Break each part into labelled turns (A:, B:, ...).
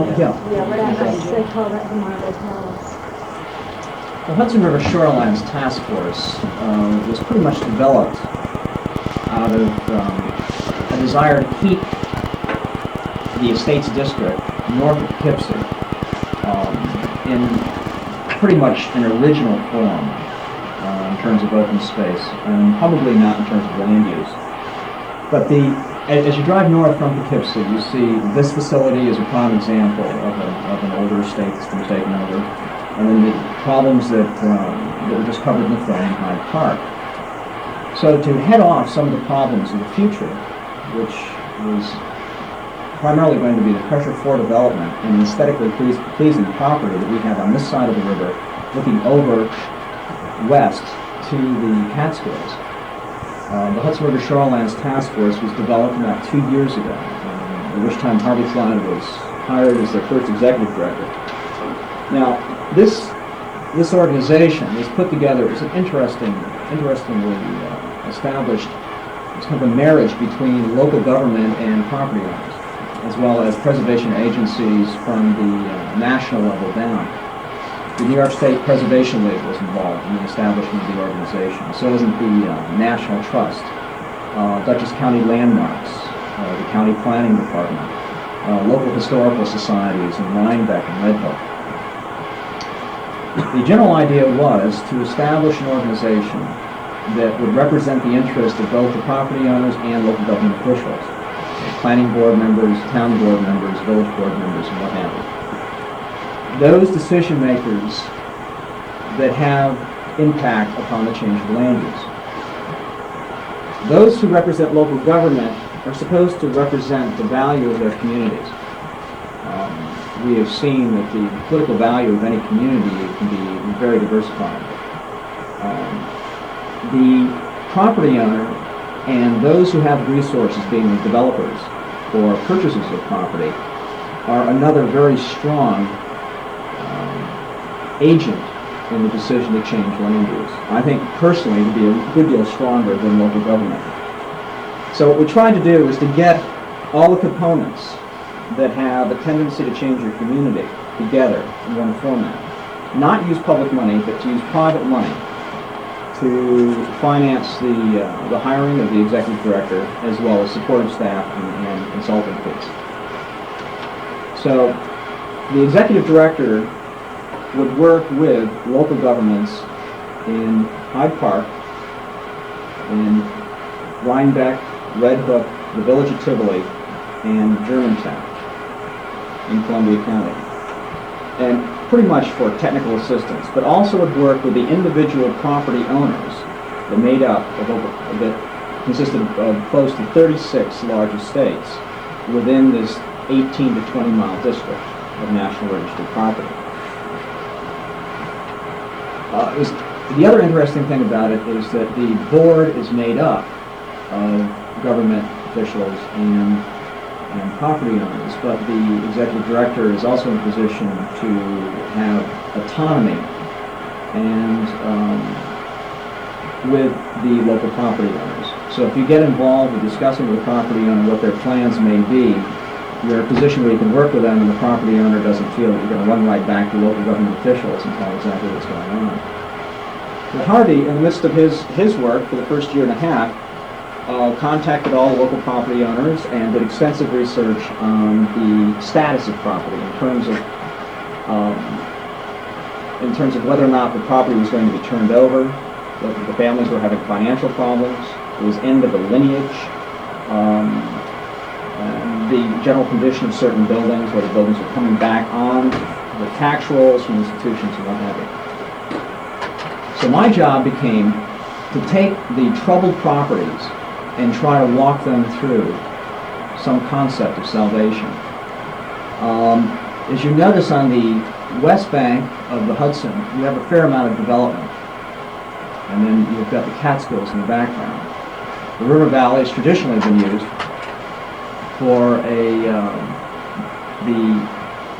A: Yeah.
B: Yeah, they call that the Marble Palace.
A: The Hudson River Shorelines Task Force was pretty much developed out of a desire to keep the Estates District north of Poughkeepsie in pretty much an original form in terms of open space, and probably not in terms of land use. But as you drive north from Poughkeepsie, you see this facility is a prime example of an older estate that's been taken over, and then the problems that were just covered in the film in Hyde Park. So to head off some of the problems in the future, which was primarily going to be the pressure for development and the aesthetically pleasing property that we have on this side of the river, looking over west to the Catskills. The Hudson River Shorelines Task Force was developed about 2 years ago, at which time Harvey Flood was hired as their first executive director. Now, this organization was put together as an interestingly established, it's kind of a marriage between local government and property owners, as well as preservation agencies from the national level down. The New York State Preservation League was involved in the establishment of the organization. So wasn't the National Trust, Dutchess County Landmarks, the County Planning Department, local historical societies in Rhinebeck and Red Hook. The general idea was to establish an organization that would represent the interest of both the property owners and local government officials, planning board members, town board members, village board members, and what have you. Those decision makers that have impact upon the change of land use. Those who represent local government are supposed to represent the value of their communities. We have seen that the political value of any community can be very diversified. The property owner and those who have resources, being the developers or purchasers of property, are another very strong agent in the decision to change land use. I think personally to be a good deal stronger than local government. So what we tried to do is to get all the components that have a tendency to change your community together in one format. Not use public money, but to use private money to finance the hiring of the executive director, as well as supportive staff and consulting fees. So the executive director would work with local governments in Hyde Park, in Rhinebeck, Red Hook, the village of Tivoli, and Germantown in Columbia County, and pretty much for technical assistance, but also would work with the individual property owners that consisted of close to 36 large estates within this 18 to 20 mile district of National Registered property. The other interesting thing about it is that the board is made up of government officials and property owners, but the executive director is also in a position to have autonomy and with the local property owners. So if you get involved with discussing with the property owner what their plans may be, you're in a position where you can work with them and the property owner doesn't feel that you're going to run right back to local government officials and tell exactly what's going on. But Harvey, in the midst of his work for the first year and a half, contacted all local property owners and did extensive research on the status of property in terms of whether or not the property was going to be turned over, whether the families were having financial problems, it was end of a lineage, the general condition of certain buildings, whether buildings were coming back on, the tax rolls from institutions and what have you. So my job became to take the troubled properties and try to walk them through some concept of salvation. As you notice on the west bank of the Hudson, you have a fair amount of development. And then you've got the Catskills in the background. The river valley has traditionally been used for the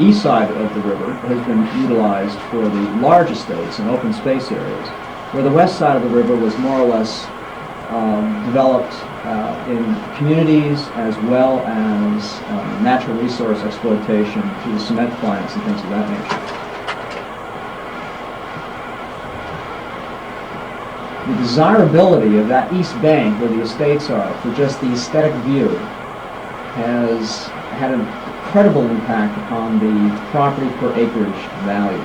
A: east side of the river has been utilized for the large estates and open space areas, where the west side of the river was more or less developed in communities as well as natural resource exploitation through the cement plants and things of that nature. The desirability of that east bank where the estates are for just the aesthetic view has had an incredible impact upon the property per acreage value.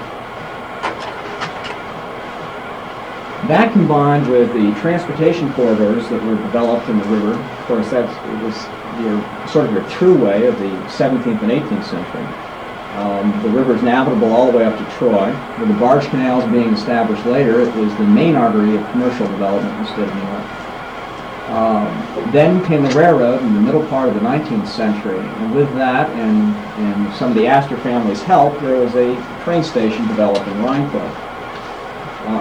A: That combined with the transportation corridors that were developed in the river, of course it was sort of your throughway of the 17th and 18th century. The river is navigable all the way up to Troy. With the barge canals being established later, it was the main artery of commercial development in the state of New York. Then came the railroad in the middle part of the 19th century, and with that and some of the Astor family's help, there was a train station developed in Rhine Cliff.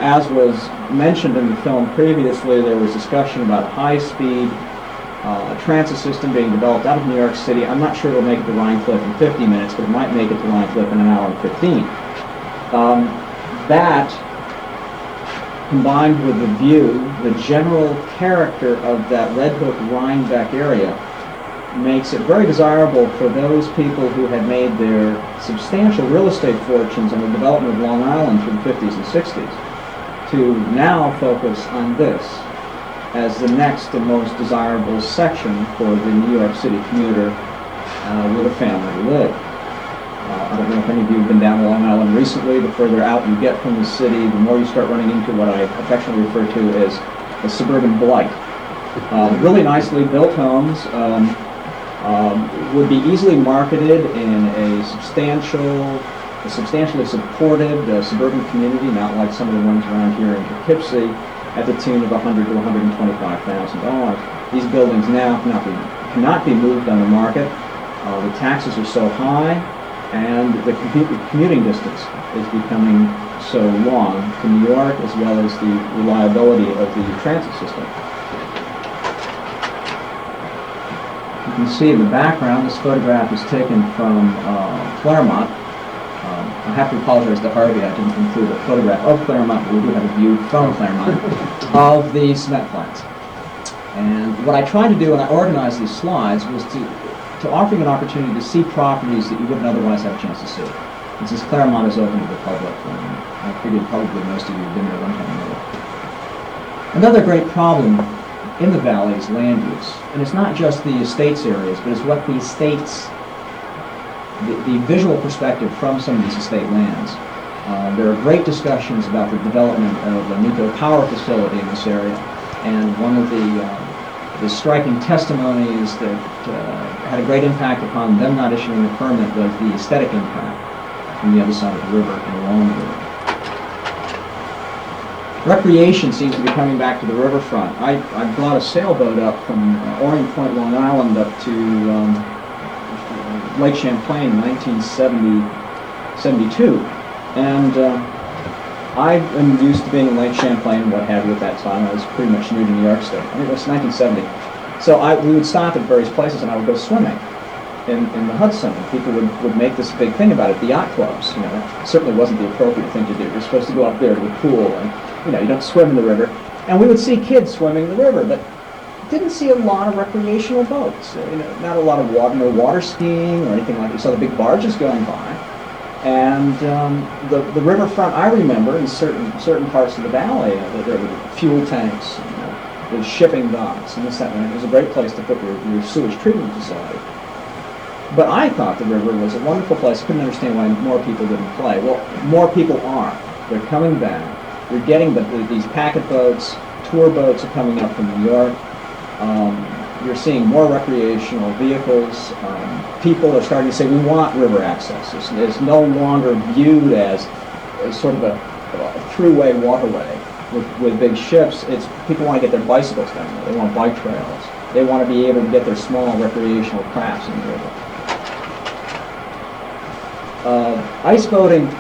A: As was mentioned in the film previously, there was discussion about a high-speed transit system being developed out of New York City. I'm not sure it'll make it to Rhine Cliff in 50 minutes, but it might make it to Rhine Cliff in an hour and 15. That, combined with the view, the general character of that Red Hook Rhinebeck area, makes it very desirable for those people who had made their substantial real estate fortunes on the development of Long Island through the 50s and 60s to now focus on this as the next and most desirable section for the New York City commuter with a family to live. I don't know if any of you have been down Long Island recently. The further out you get from the city, the more you start running into what I affectionately refer to as the suburban blight. Really nicely built homes would be easily marketed in a substantially supported suburban community, not like some of the ones around here in Poughkeepsie, at the tune of $100,000 to $125,000. These buildings now cannot be moved on the market. The taxes are so high, and the commuting distance is becoming so long to New York, as well as the reliability of the transit system. You can see in the background, this photograph is taken from Claremont. I have to apologize to Harvey, I didn't include a photograph of Claremont, but we do have a view from Claremont of the cement plants. And what I tried to do when I organized these slides was to offer you an opportunity to see properties that you wouldn't otherwise have a chance to see. And since Claremont is open to the public, I figured probably most of you have been there one time or another. Another great problem in the valley is land use. And it's not just the estates areas, but it's what the estates, the visual perspective from some of these estate lands. There are great discussions about the development of a nuclear power facility in this area. And one of the striking testimonies that had a great impact upon them not issuing the permit was the aesthetic impact from the other side of the river and along the river. Recreation seems to be coming back to the riverfront. I brought a sailboat up from Orient Point, Long Island, up to Lake Champlain in 1972. And I am used to being in Lake Champlain and what have you at that time. I was pretty much new to New York State. I think it was 1970. So we would stop at various places and I would go swimming in the Hudson. And people would make this big thing about it. The yacht clubs, it certainly wasn't the appropriate thing to do. You're supposed to go up there to the pool and, you don't swim in the river. And we would see kids swimming in the river, but didn't see a lot of recreational boats. Not a lot of no water skiing or anything like that. You saw the big barges going by. And the riverfront, I remember in certain parts of the valley, there were fuel tanks, the shipping docks, and this, that, and it was a great place to put your sewage treatment facility. But I thought the river was a wonderful place. I couldn't understand why more people didn't play. Well, more people are. They're coming back. You're getting these packet boats, tour boats are coming up from New York. You're seeing more recreational vehicles. People are starting to say, we want river access. It's no longer viewed as sort of a throughway waterway with big ships. People want to get their bicycles down there. They want bike trails. They want to be able to get their small recreational crafts in the river. Ice boating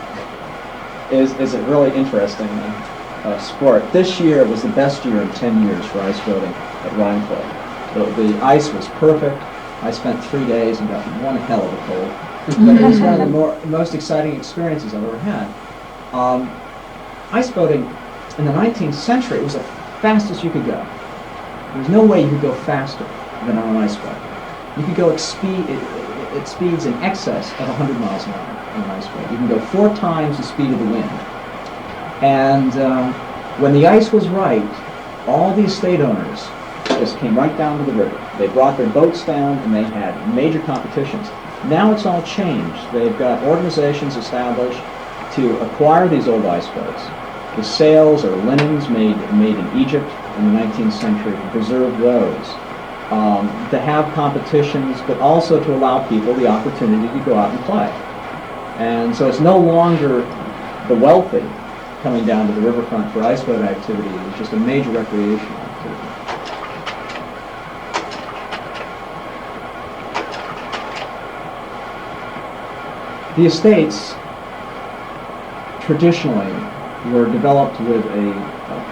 A: is a really interesting sport. This year was the best year in 10 years for ice boating at Rhine Cliff. The ice was perfect. I spent 3 days and got one hell of a cold. But it was one of the most exciting experiences I've ever had. Ice boating in the 19th century was the fastest you could go. There's no way you could go faster than on an ice bike. You could go at speeds in excess of 100 miles an hour on an ice bike. You can go 4 times the speed of the wind. And when the ice was right, all the estate owners just came right down to the river. They brought their boats down and they had major competitions. Now it's all changed. They've got organizations established to acquire these old ice boats. The sails are linens made in Egypt in the 19th century to preserve those. To have competitions, but also to allow people the opportunity to go out and play. And so it's no longer the wealthy coming down to the riverfront for ice boat activity. It's just a major recreational activity. The estates traditionally were developed with a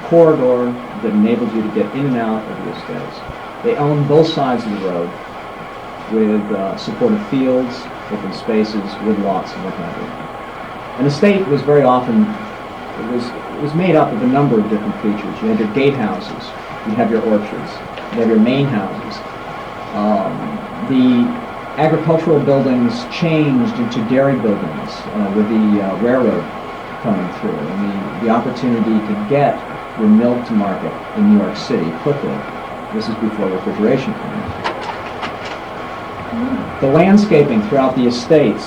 A: corridor that enabled you to get in and out of the estates. They owned both sides of the road with supported fields, open spaces, wood lots, and what have you. An estate was very often, it was made up of a number of different features. You had your gatehouses, you have your orchards, you have your main houses. The agricultural buildings changed into dairy buildings with the railroad coming through, and the opportunity to get your milk to market in New York City quickly. This is before refrigeration came in. The landscaping throughout the estates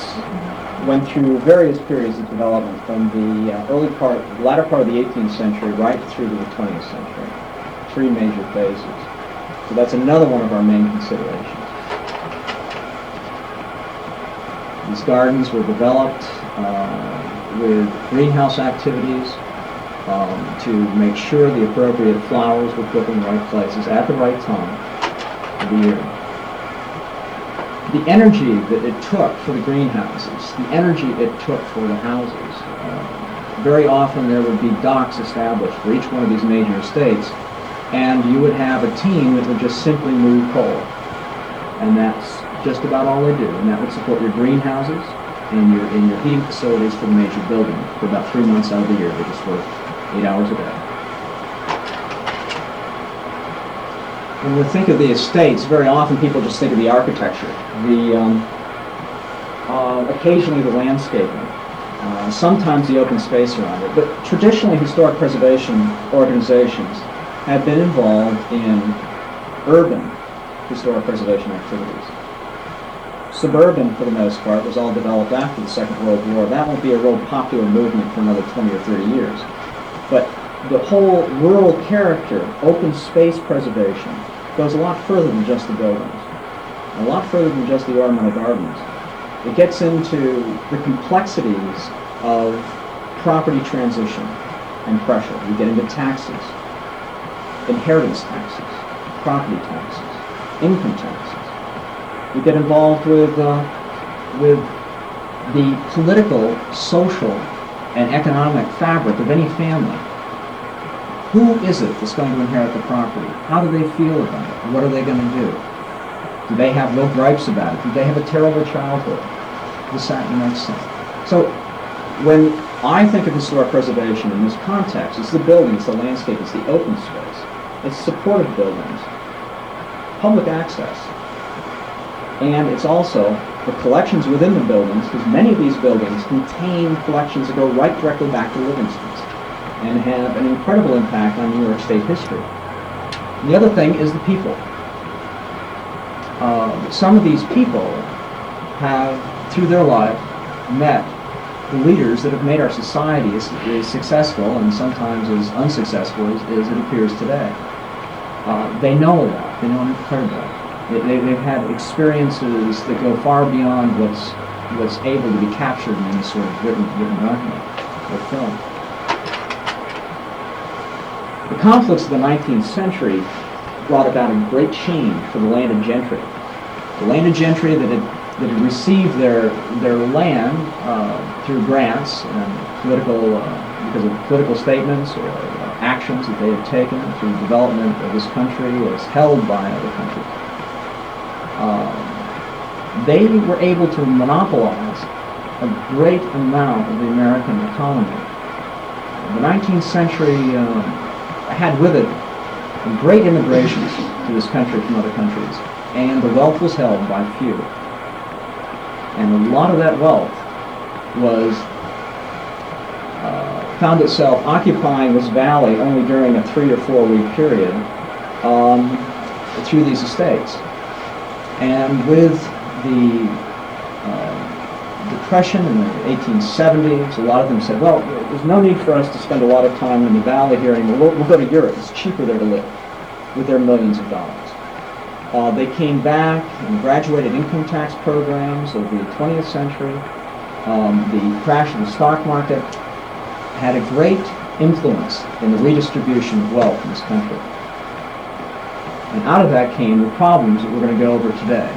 A: went through various periods of development from the latter part of the 18th century right through to the 20th century. 3 major phases. So that's another one of our main considerations. These gardens were developed with greenhouse activities to make sure the appropriate flowers were put in the right places at the right time of the year. The energy that it took for the greenhouses, the energy it took for the houses. Very often there would be docks established for each one of these major estates, and you would have a team that would just simply move coal. And that's just about all they do, and that would support your greenhouses and your heating facilities for the major building for about 3 months out of the year. They just work 8 hours a day. When we think of the estates, very often people just think of the architecture, occasionally the landscaping, sometimes the open space around it. But traditionally, historic preservation organizations have been involved in urban historic preservation activities. Suburban, for the most part, was all developed after the Second World War. That won't be a real popular movement for another 20 or 30 years. But the whole rural character, open space preservation, goes a lot further than just the buildings, a lot further than just the ornamental gardens. It gets into the complexities of property transition and pressure. We get into taxes, inheritance taxes, property taxes, income taxes. We get involved with the political, social, and economic fabric of any family. Who is it that's going to inherit the property? How do they feel about it? What are they going to do? Do they have no gripes about it? Do they have a terrible childhood? This, that, and the next thing. So when I think of historic preservation in this context, it's the building, it's the landscape, it's the open space, it's supportive buildings, public access, and it's also the collections within the buildings, because many of these buildings contain collections that go right directly back to Livingston's and have an incredible impact on New York State history. And the other thing is the people. Some of these people have, through their life, met the leaders that have made our society as successful and sometimes as unsuccessful as it appears today. They know a lot. They know an incredible lot. They've had experiences that go far beyond what's able to be captured in any sort of written document or film. The conflicts of the 19th century brought about a great change for the landed gentry. The landed gentry that had received their land through grants and because of political statements or actions that they had taken through the development of this country as held by other countries. They were able to monopolize a great amount of the American economy. The 19th century had with it a great immigration to this country from other countries, and the wealth was held by few. And a lot of that wealth was found itself occupying this valley only during a 3 or 4 week period through these estates. And with the Depression in the 1870s, a lot of them said, well, there's no need for us to spend a lot of time in the valley here anymore. We'll go to Europe. It's cheaper there to live with their millions of dollars. They came back and graduated income tax programs of the 20th century. The crash of the stock market had a great influence in the redistribution of wealth in this country. And out of that came the problems that we're going to go over today.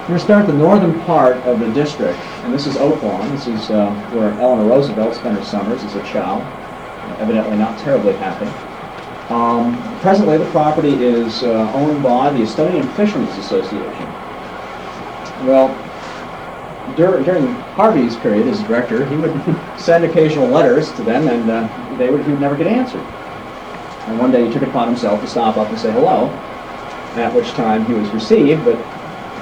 A: We're going to start the northern part of the district, and this is Oak Lawn. This is where Eleanor Roosevelt spent her summers as a child, evidently not terribly happy. Presently, the property is owned by the Estonian Fishermen's Association. Well, during Harvey's period as director, he would send occasional letters to them, and he would never get answered. And one day he took it upon himself to stop up and say hello, at which time he was received, but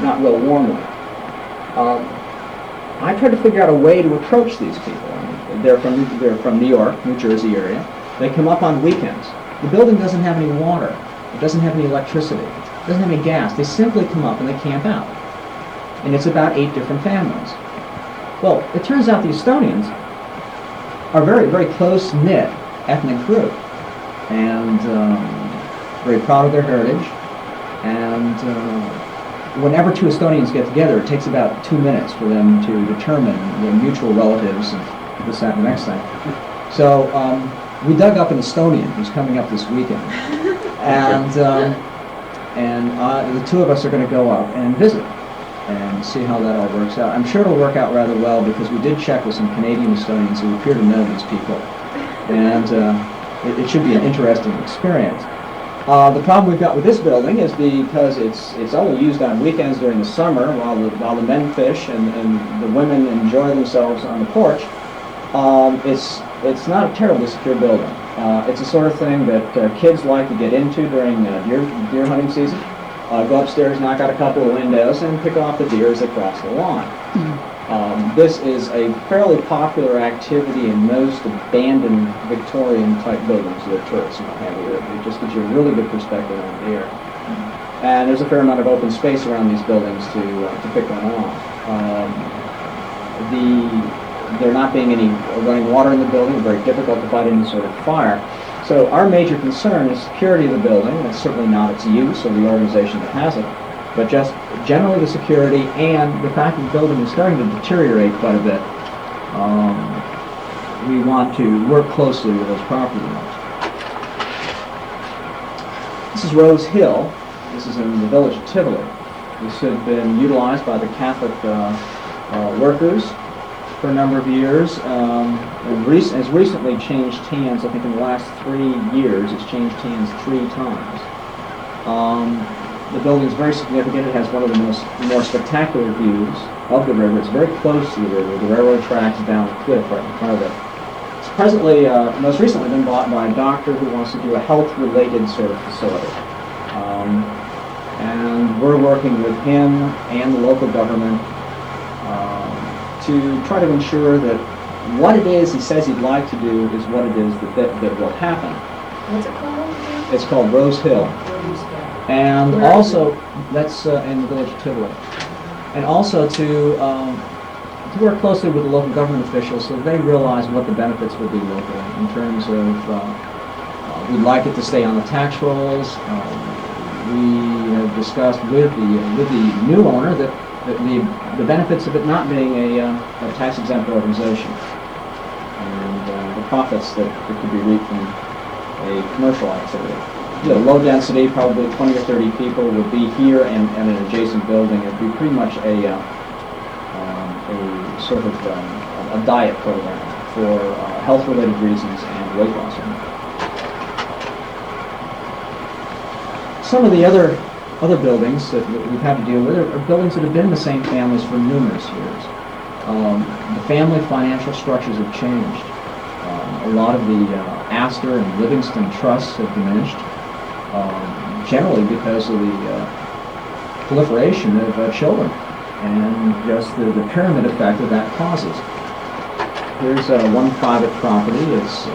A: not real warmly. I tried to figure out a way to approach these people. They're from New York, New Jersey area. They come up on weekends. The building doesn't have any water. It doesn't have any electricity. It doesn't have any gas. They simply come up and they camp out. And it's about 8 different families. Well, it turns out the Estonians are very, very close-knit ethnic group, and very proud of their heritage. And whenever 2 Estonians get together, it takes about 2 minutes for them to determine their mutual relatives and this, that, and the next thing. So we dug up an Estonian who's coming up this weekend, and the 2 of us are going to go up and visit and see how that all works out. I'm sure it'll work out rather well because we did check with some Canadian Estonians who appear to know these people, and it should be an interesting experience. The problem we've got with this building is because it's only used on weekends during the summer while the men fish and the women enjoy themselves on the porch. It's not a terribly secure building. It's the sort of thing that kids like to get into during deer hunting season. Go upstairs, knock out a couple of windows, and pick off the deer as they cross the lawn. This is a fairly popular activity in most abandoned Victorian-type buildings that tourists might have here. It just gives you a really good perspective on the air. And there's a fair amount of open space around these buildings to pick one off. There not being any running water in the building, it's very difficult to fight any sort of fire. So our major concern is security of the building. That's certainly not its use or the organization that has it, but just generally the security and the fact that the building is starting to deteriorate quite a bit. We want to work closely with those property owners. This is Rose Hill. This is in the village of Tivoli. This had been utilized by the Catholic workers for a number of years. Has recently changed hands. I think in the last 3 years it's changed hands 3 times. The building is very significant. It has one of the more spectacular views of the river. It's very close to the river. The railroad tracks down a cliff right in front of it. It's presently, most recently been bought by a doctor who wants to do a health-related sort of facility. And we're working with him and the local government to try to ensure that what it is he says he'd like to do is what it is that will happen.
B: What's it called?
A: It's called Rose Hill. And also, that's in the village of Tivoli. And also to work closely with the local government officials so they realize what the benefits will be locally in terms of, we'd like it to stay on the tax rolls. We have discussed with the new owner that the benefits of it not being a tax-exempt organization and the profits that could be reaped from a commercial activity. Low density, probably 20 or 30 people would be here and an adjacent building. It would be pretty much a sort of a diet program for health-related reasons and weight loss. Some of the other buildings that we've had to deal with are buildings that have been in the same families for numerous years. The family financial structures have changed. A lot of the Astor and Livingston trusts have diminished. generally because of the proliferation of children and just the pyramid effect that that causes. Here's one private property. It's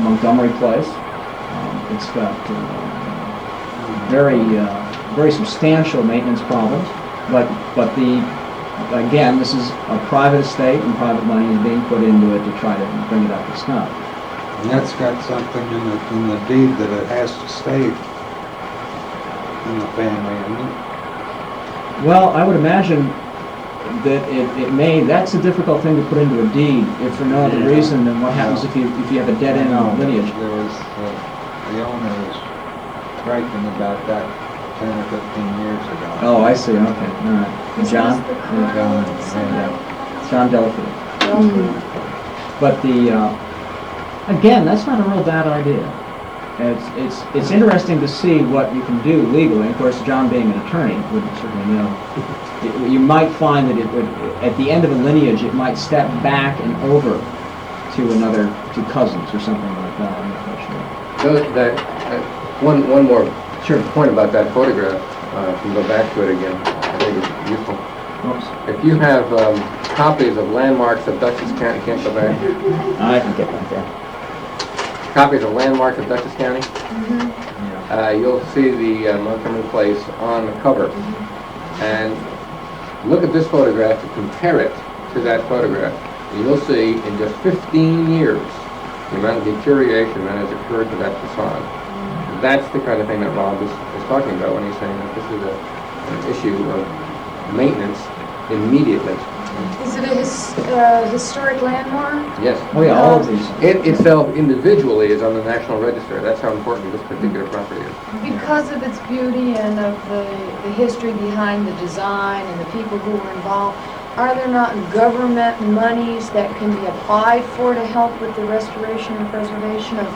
A: Montgomery Place. It's got very substantial maintenance problems, but again, this is a private estate and private money is being put into it to try to bring it up to snuff.
C: And that's got something in the deed that it has to stay in the family, isn't it?
A: Well, I would imagine that it may, that's a difficult thing to put into a deed, if for no other reason than what happens if you have a dead-end lineage.
C: There was, the owner was griping about that 10 or 15 years ago.
A: Oh, I see, okay, all right. John? John Delafield. But again, that's not a real bad idea. It's interesting to see what you can do legally. Of course, John being an attorney would certainly know. You might find that it would, at the end of a lineage, it might step back and over to two cousins or something like that. I'm not quite sure.
D: One more
A: Sure.
D: point about that photograph. If you go back to it again, I think it's useful.
A: Oops.
D: If you have copies of landmarks of Dutchess County, can't go back.
A: I can get back there.
D: Copies of landmarks of Dutchess County. You'll see the Montgomery Place on the cover. And look at this photograph to compare it to that photograph. And you'll see in just 15 years the amount of deterioration that has occurred to that facade. That's the kind of thing that Rob is talking about when he's saying that this is an issue of maintenance immediately.
E: Is it a historic landmark?
D: Yes.
A: Oh yeah, all of these.
D: It itself individually is on the National Register. That's how important this particular property is.
E: Because of its beauty and of the history behind the design and the people who were involved, are there not government monies that can be applied for to help with the restoration and preservation of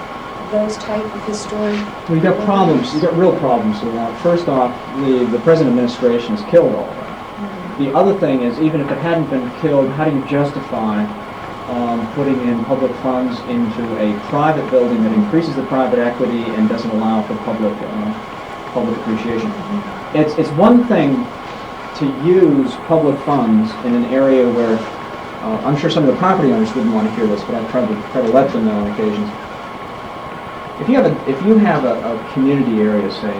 E: those type of historic?
A: We've got problems. We've got real problems with that. First off, the present administration has killed all of that. The other thing is, even if it hadn't been killed, how do you justify putting in public funds into a private building that increases the private equity and doesn't allow for public appreciation? It's one thing to use public funds in an area where I'm sure some of the property owners wouldn't want to hear this, but I try to let them know on occasions. If you have a community area, say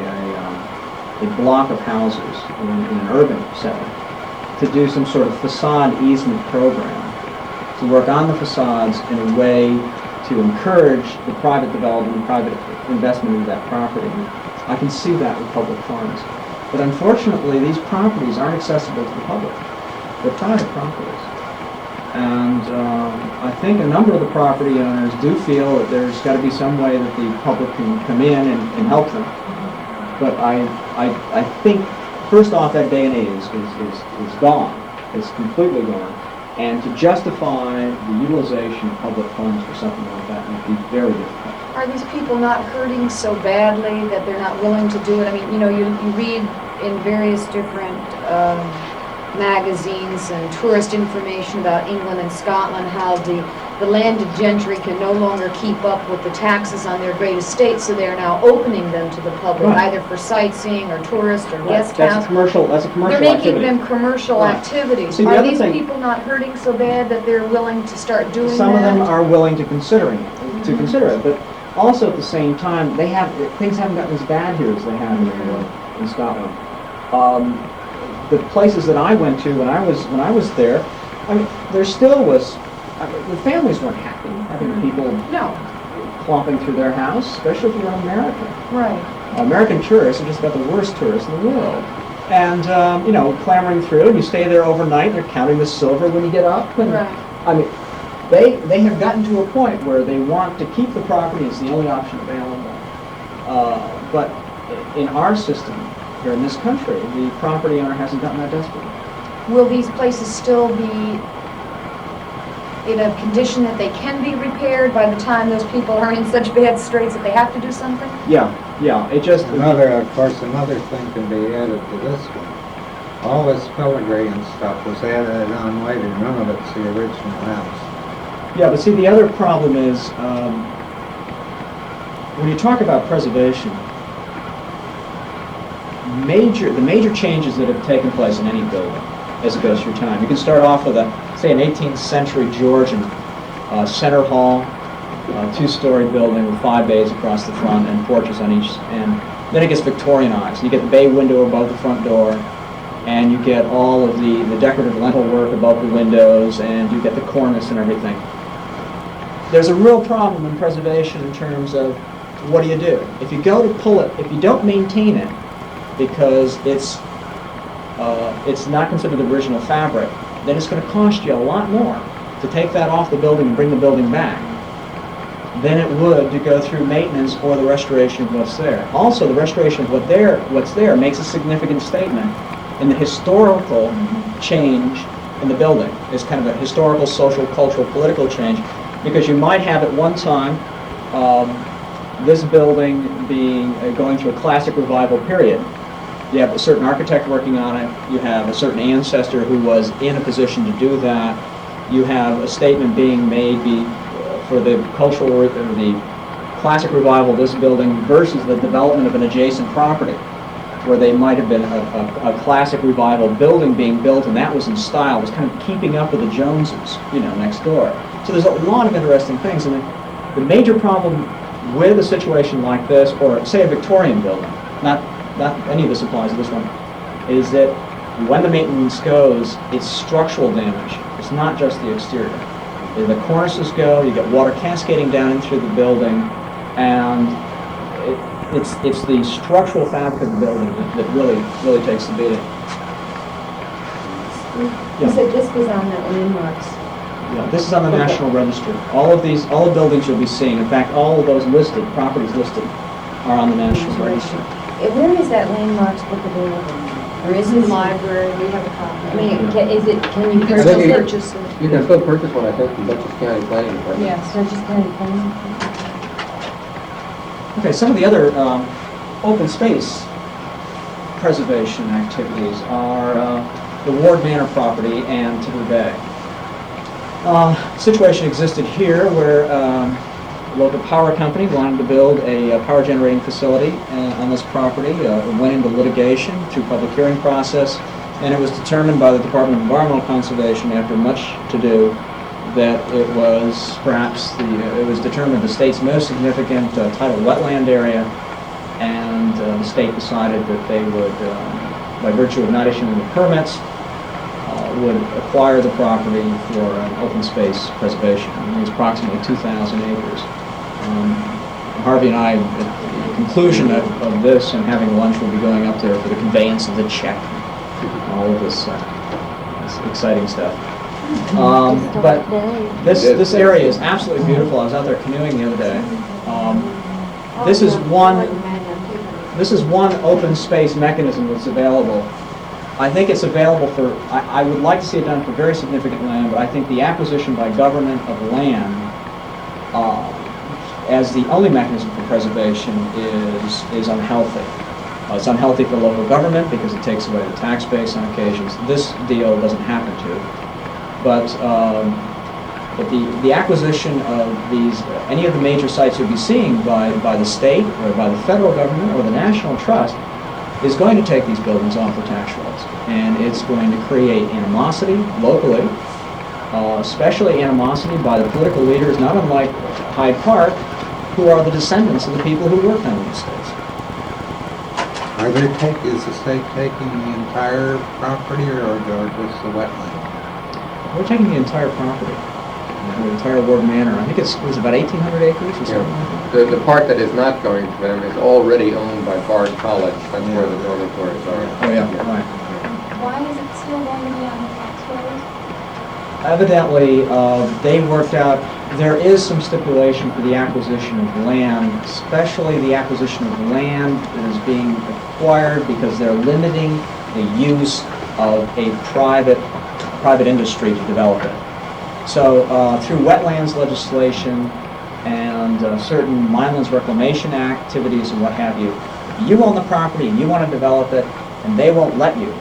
A: a block of houses in an urban setting, to do some sort of facade easement program, to work on the facades in a way to encourage the private development and private investment into that property. I can see that with public funds. But unfortunately, these properties aren't accessible to the public. They're private properties. And I think a number of the property owners do feel that there's got to be some way that the public can come in and help them. But I think, first off, that day and age is gone. It's completely gone. And to justify the utilization of public funds for something like that would be very difficult.
E: Are these people not hurting so badly that they're not willing to do it? I mean, you know, you read in various different magazines and tourist information about England and Scotland how the landed gentry can no longer keep up with the taxes on their great estates, so they are now opening them to the public, either for sightseeing or tourist or guest house.
A: That's a commercial
E: They're making them commercial activities.
A: See,
E: Are these people not hurting so bad that they're willing to start doing that?
A: Some of them are willing to consider it, but also at the same time, things haven't gotten as bad here as they have in Scotland. The places that I went to when I was there, I mean, there still was. The families weren't happy having people clomping through their house, especially if you're American.
E: Right.
A: American tourists are just about the worst tourists in the world. And, clamoring through, and you stay there overnight, they're counting the silver when you get up. And,
E: Right.
A: I mean, they have gotten to a point where they want to keep the property as the only option available. But in our system, here in this country, the property owner hasn't gotten that desperate.
E: Will these places still be in a condition that they can be repaired by the time those people are in such bad straits that they have to do something?
A: Yeah, it just...
C: Another thing can be added to this one. All this filigree and stuff was added on later. None of it's the original house.
A: Yeah, but see, the other problem is when you talk about preservation, the major changes that have taken place in any building as it goes through time. You can start off with say an 18th century Georgian center hall, two-story building with 5 bays across the front and porches on each end. Then it gets Victorianized. You get the bay window above the front door, and you get all of the decorative lintel work above the windows, and you get the cornice and everything. There's a real problem in preservation in terms of what do you do? If you go to pull it, if you don't maintain it, because it's not considered the original fabric, then it's going to cost you a lot more to take that off the building and bring the building back than it would to go through maintenance or the restoration of what's there. Also, the restoration of what's there makes a significant statement in the historical change in the building. It's kind of a historical, social, cultural, political change, because you might have at one time this building going through a classic revival period. You have a certain architect working on it, you have a certain ancestor who was in a position to do that, you have a statement being made for the cultural or the classic revival of this building versus the development of an adjacent property where they might have been a classic revival building being built, and that was in style, it was kind of keeping up with the Joneses, next door. So there's a lot of interesting things, and the major problem with a situation like this, or say a Victorian building, not any of this applies to this one, is that when the maintenance goes, it's structural damage. It's not just the exterior. The cornices go, you get water cascading down in through the building, and it's the structural fabric of the building that really takes the beating.
B: You said this was on the landmarks.
A: Yeah, this is on the National Register. All the buildings you'll be seeing, in fact, all of those properties listed, are on the National Register.
B: Where is that landmarks book available? Or is
E: In the
B: it
E: library, we have a copy.
B: I mean, can you
E: You can
B: purchase
E: still
B: it?
E: purchase it.
D: You can still purchase one, I think, from Dutchess County Planning Department.
E: Yes.
B: Purchase County Planning?
A: Okay, some of the other open space preservation activities are the Ward Manor property and Timber Bay. Situation existed here where a local power company wanted to build a power generating facility on this property. It went into litigation through public hearing process, and it was determined by the Department of Environmental Conservation after much to do that it was it was determined the state's most significant tidal wetland area, and the state decided that they would, by virtue of not issuing the permits, would acquire the property for an open space preservation. It was approximately 2,000 acres. Harvey and I, at the conclusion of this and having lunch, will be going up there for the conveyance of the check, all of this exciting stuff. But this area is absolutely beautiful. I was out there canoeing the other day. This is one open space mechanism that's available. I think it's available for, I would like to see it done for very significant land, but I think the acquisition by government of land as the only mechanism for preservation is unhealthy. It's unhealthy for local government because it takes away the tax base on occasions. This deal doesn't happen to. But the acquisition of any of the major sites you'll be seeing by the state or by the federal government or the National Trust is going to take these buildings off the tax rolls, and it's going to create animosity locally, especially animosity by the political leaders, not unlike Hyde Park, who are the descendants of the people who worked on these estates.
C: Is the state taking the entire property or just the wetland?
A: We're taking the entire property, the entire Ward Manor. I think it was about 1,800 acres or something like that.
D: The part that is not going to them is already owned by Bard College. That's where the dormitories are.
A: Oh, yeah, right.
B: Why is it still going to be on the tax rolls?
A: Evidently, they worked out, there is some stipulation for the acquisition of land, especially the acquisition of land that is being acquired because they're limiting the use of a private industry to develop it. So through wetlands legislation and certain minelands reclamation activities and what have you, you own the property and you want to develop it, and they won't let you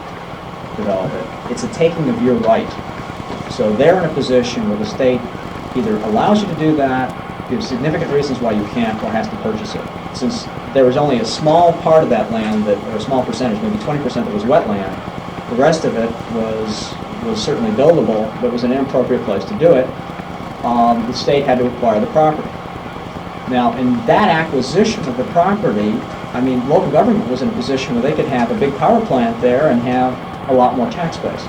A: develop it. It's a taking of your right. So they're in a position where the state either allows you to do that gives significant reasons why you can't or has to purchase it. Since there was only a small part of that land that, or a small percentage, maybe 20% that was wetland, the rest of it was certainly buildable, but it was an inappropriate place to do it. The state had to acquire the property. Now, in that acquisition of the property, I mean, local government was in a position where they could have a big power plant there and have a lot more tax base.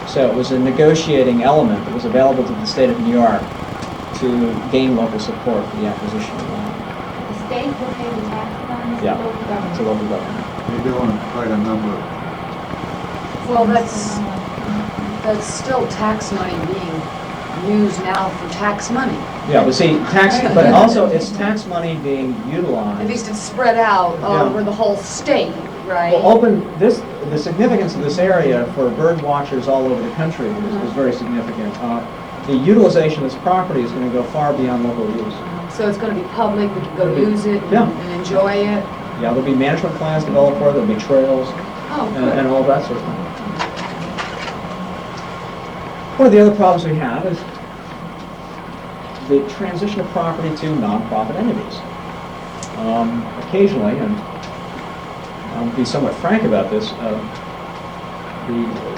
A: So it was a negotiating element that was available to the state of New York to gain local support for the acquisition of land.
B: The state will pay the tax on this,
A: Yeah.
B: the local government.
A: To local government.
C: They're doing quite a number.
E: Well, that's still tax money being used now for tax money.
A: Yeah, but see, but also it's tax money being utilized.
E: At least it's spread out
A: Yeah.
E: over the whole state, right?
A: Well, the significance of this area for bird watchers all over the country is very significant. The utilization of this property is going to go far beyond local use.
E: So it's going to be public, we can go use it
A: Yeah.
E: and enjoy it.
A: Yeah, there'll be management plans developed for it, there'll be trails,
E: Oh,
A: and
E: good.
A: all that sort of thing. One of the other problems we have is the transition of property to nonprofit entities. Occasionally, and I'll be somewhat frank about this,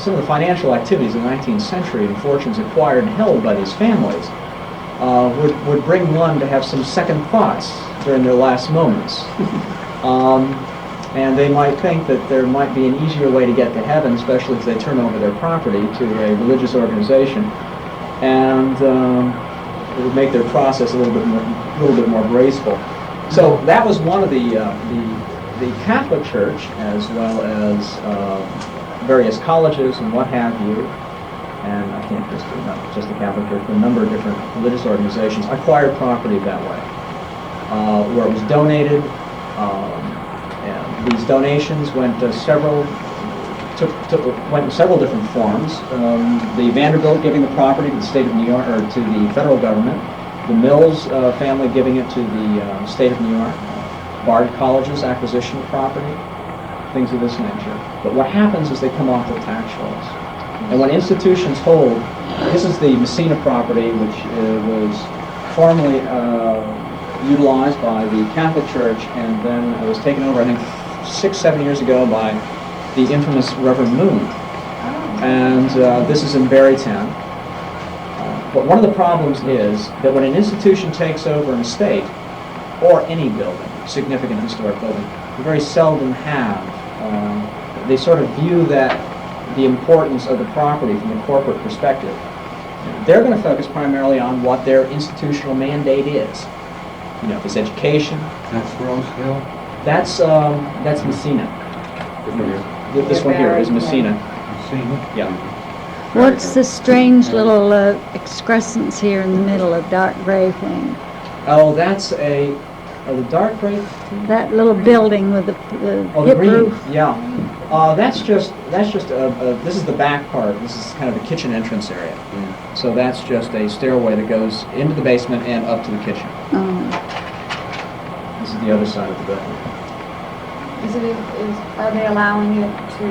A: some of the financial activities of the 19th century and fortunes acquired and held by these families would bring one to have some second thoughts during their last moments. And they might think that there might be an easier way to get to heaven, especially if they turn over their property to a religious organization, and it would make their process a little bit more graceful. So that was one of the Catholic Church, as well as various colleges and what have you, and I can't just not just the Catholic Church, but a number of different religious organizations acquired property that way, where it was donated. And these donations went to went in several different forms. The Vanderbilt giving the property to the state of New York, or to the federal government. The Mills family giving it to the state of New York. Bard College's acquisition of property. Things of this nature. But what happens is they come off the tax rolls. And when institutions hold, this is the Messina property, which was formerly utilized by the Catholic Church, and then it was taken over, I think, 6-7 years ago by the infamous Reverend Moon. And this is in Barrytown. But one of the problems is that when an institution takes over an estate, or any building, significant historic building, you very seldom have, they sort of view that the importance of the property from a corporate perspective. They're going to focus primarily on what their institutional mandate is. You know, if it's education.
C: That's Rose Hill?
A: That's Messina. This one here is Messina. Yeah.
F: What's the strange little excrescence here in the middle, a dark gray thing?
A: Oh, that's the dark gray.
F: That little building with the
A: Oh, the
F: hip
A: green.
F: roof.
A: Yeah. That's just this is the back part. This is kind of the kitchen entrance area. So that's just a stairway that goes into the basement and up to the kitchen.
F: Oh.
A: This is the other side of the building.
E: Are they allowing it to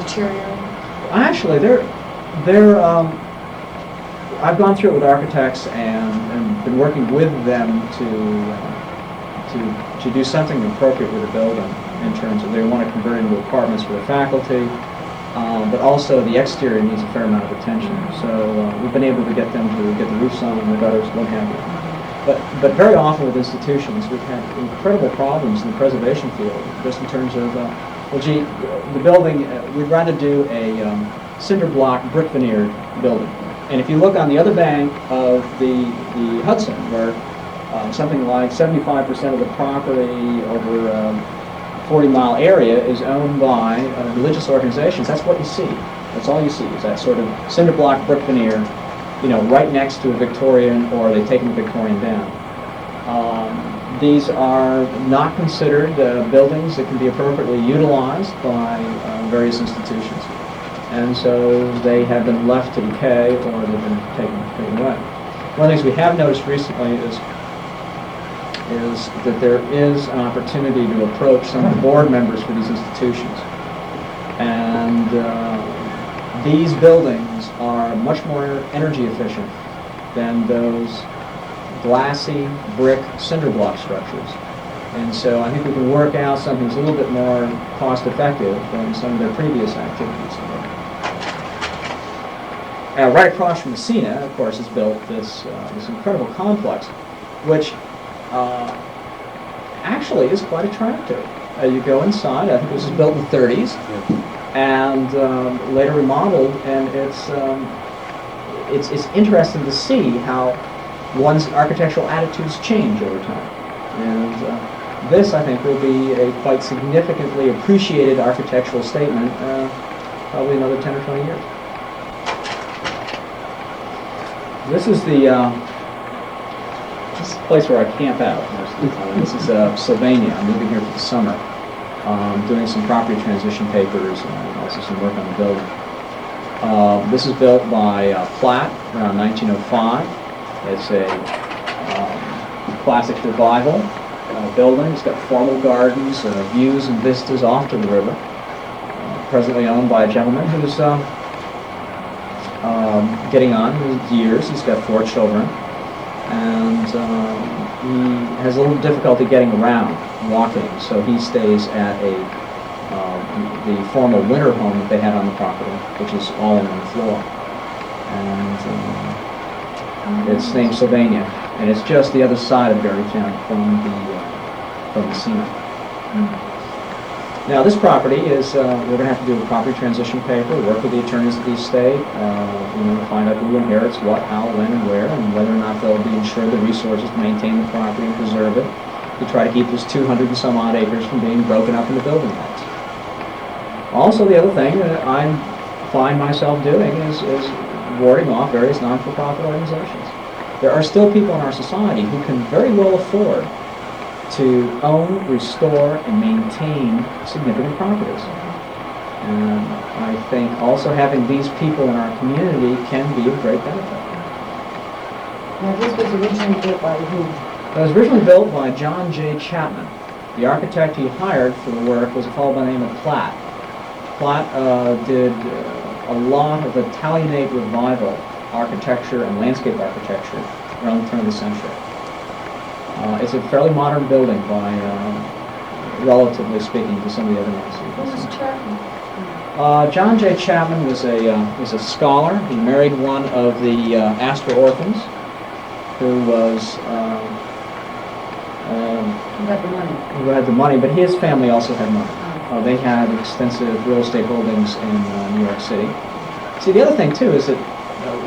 E: deteriorate?
A: Actually, I've gone through it with architects and been working with them to do something appropriate with the building in terms of they want to convert it into apartments for the faculty, but also the exterior needs a fair amount of attention. So we've been able to get them to get the roofs on and the gutters, what have you. But very often with institutions, we've had incredible problems in the preservation field, just in terms of, the building, we'd rather do a cinder block brick veneered building. And if you look on the other bank of the Hudson, where something like 75% of the property over a 40-mile area is owned by religious organizations, that's what you see. That's all you see, is that sort of cinder block brick veneer, you know, right next to a Victorian, or they've taken the Victorian down. These are not considered buildings that can be appropriately utilized by various institutions. And so they have been left to decay, or they've been taken away. One of the things we have noticed recently is that there is an opportunity to approach some of the board members for these institutions. And these buildings are much more energy efficient than those glassy brick cinder block structures. And so I think we can work out something that's a little bit more cost-effective than some of their previous activities. Right across from Messina, of course, is built this incredible complex, which actually is quite attractive. You go inside. I think this was built in the 30s, and later remodeled, and it's interesting to see how one's architectural attitudes change over time. And this, I think, will be a quite significantly appreciated architectural statement, probably another 10 or 20 years. This is the place where I camp out most of the time. This is Sylvania. I'm moving here for the summer, doing some property transition papers and also some work on the building. This is built by Platt around 1905. It's a classic revival building. It's got formal gardens, views and vistas off to the river. Presently owned by a gentleman who's getting on in his years. He's got 4 children, and he has a little difficulty getting around, walking, so he stays at the formal winter home that they had on the property, which is all in one floor. And it's named Sylvania, and it's just the other side of Berrytown from Messina. Now this property is, we're going to have to do a property transition paper, work with the attorneys of the estate, find out who inherits what, how, when, and where, and whether or not they'll be insured the resources to maintain the property and preserve it, to try to keep this 200 and some odd acres from being broken up into building lots. Also, the other thing that I find myself doing is warding off various non-for-profit organizations. There are still people in our society who can very well afford to own, restore, and maintain significant properties. And I think also having these people in our community can be of great benefit.
B: Now, this was originally built by who?
A: It was originally built by John J. Chapman. The architect he hired for the work was a fellow by the name of Platt. Platt did a lot of Italianate revival architecture and landscape architecture around the turn of the century. It's a fairly modern building by, relatively speaking, to some of the other ones.
E: Who was Chapman?
A: John J. Chapman was a scholar. He married one of the Astor orphans, who was
B: Who got the money?
A: who had the money, but his family also had money. They had extensive real estate holdings in New York City. See, the other thing too is that,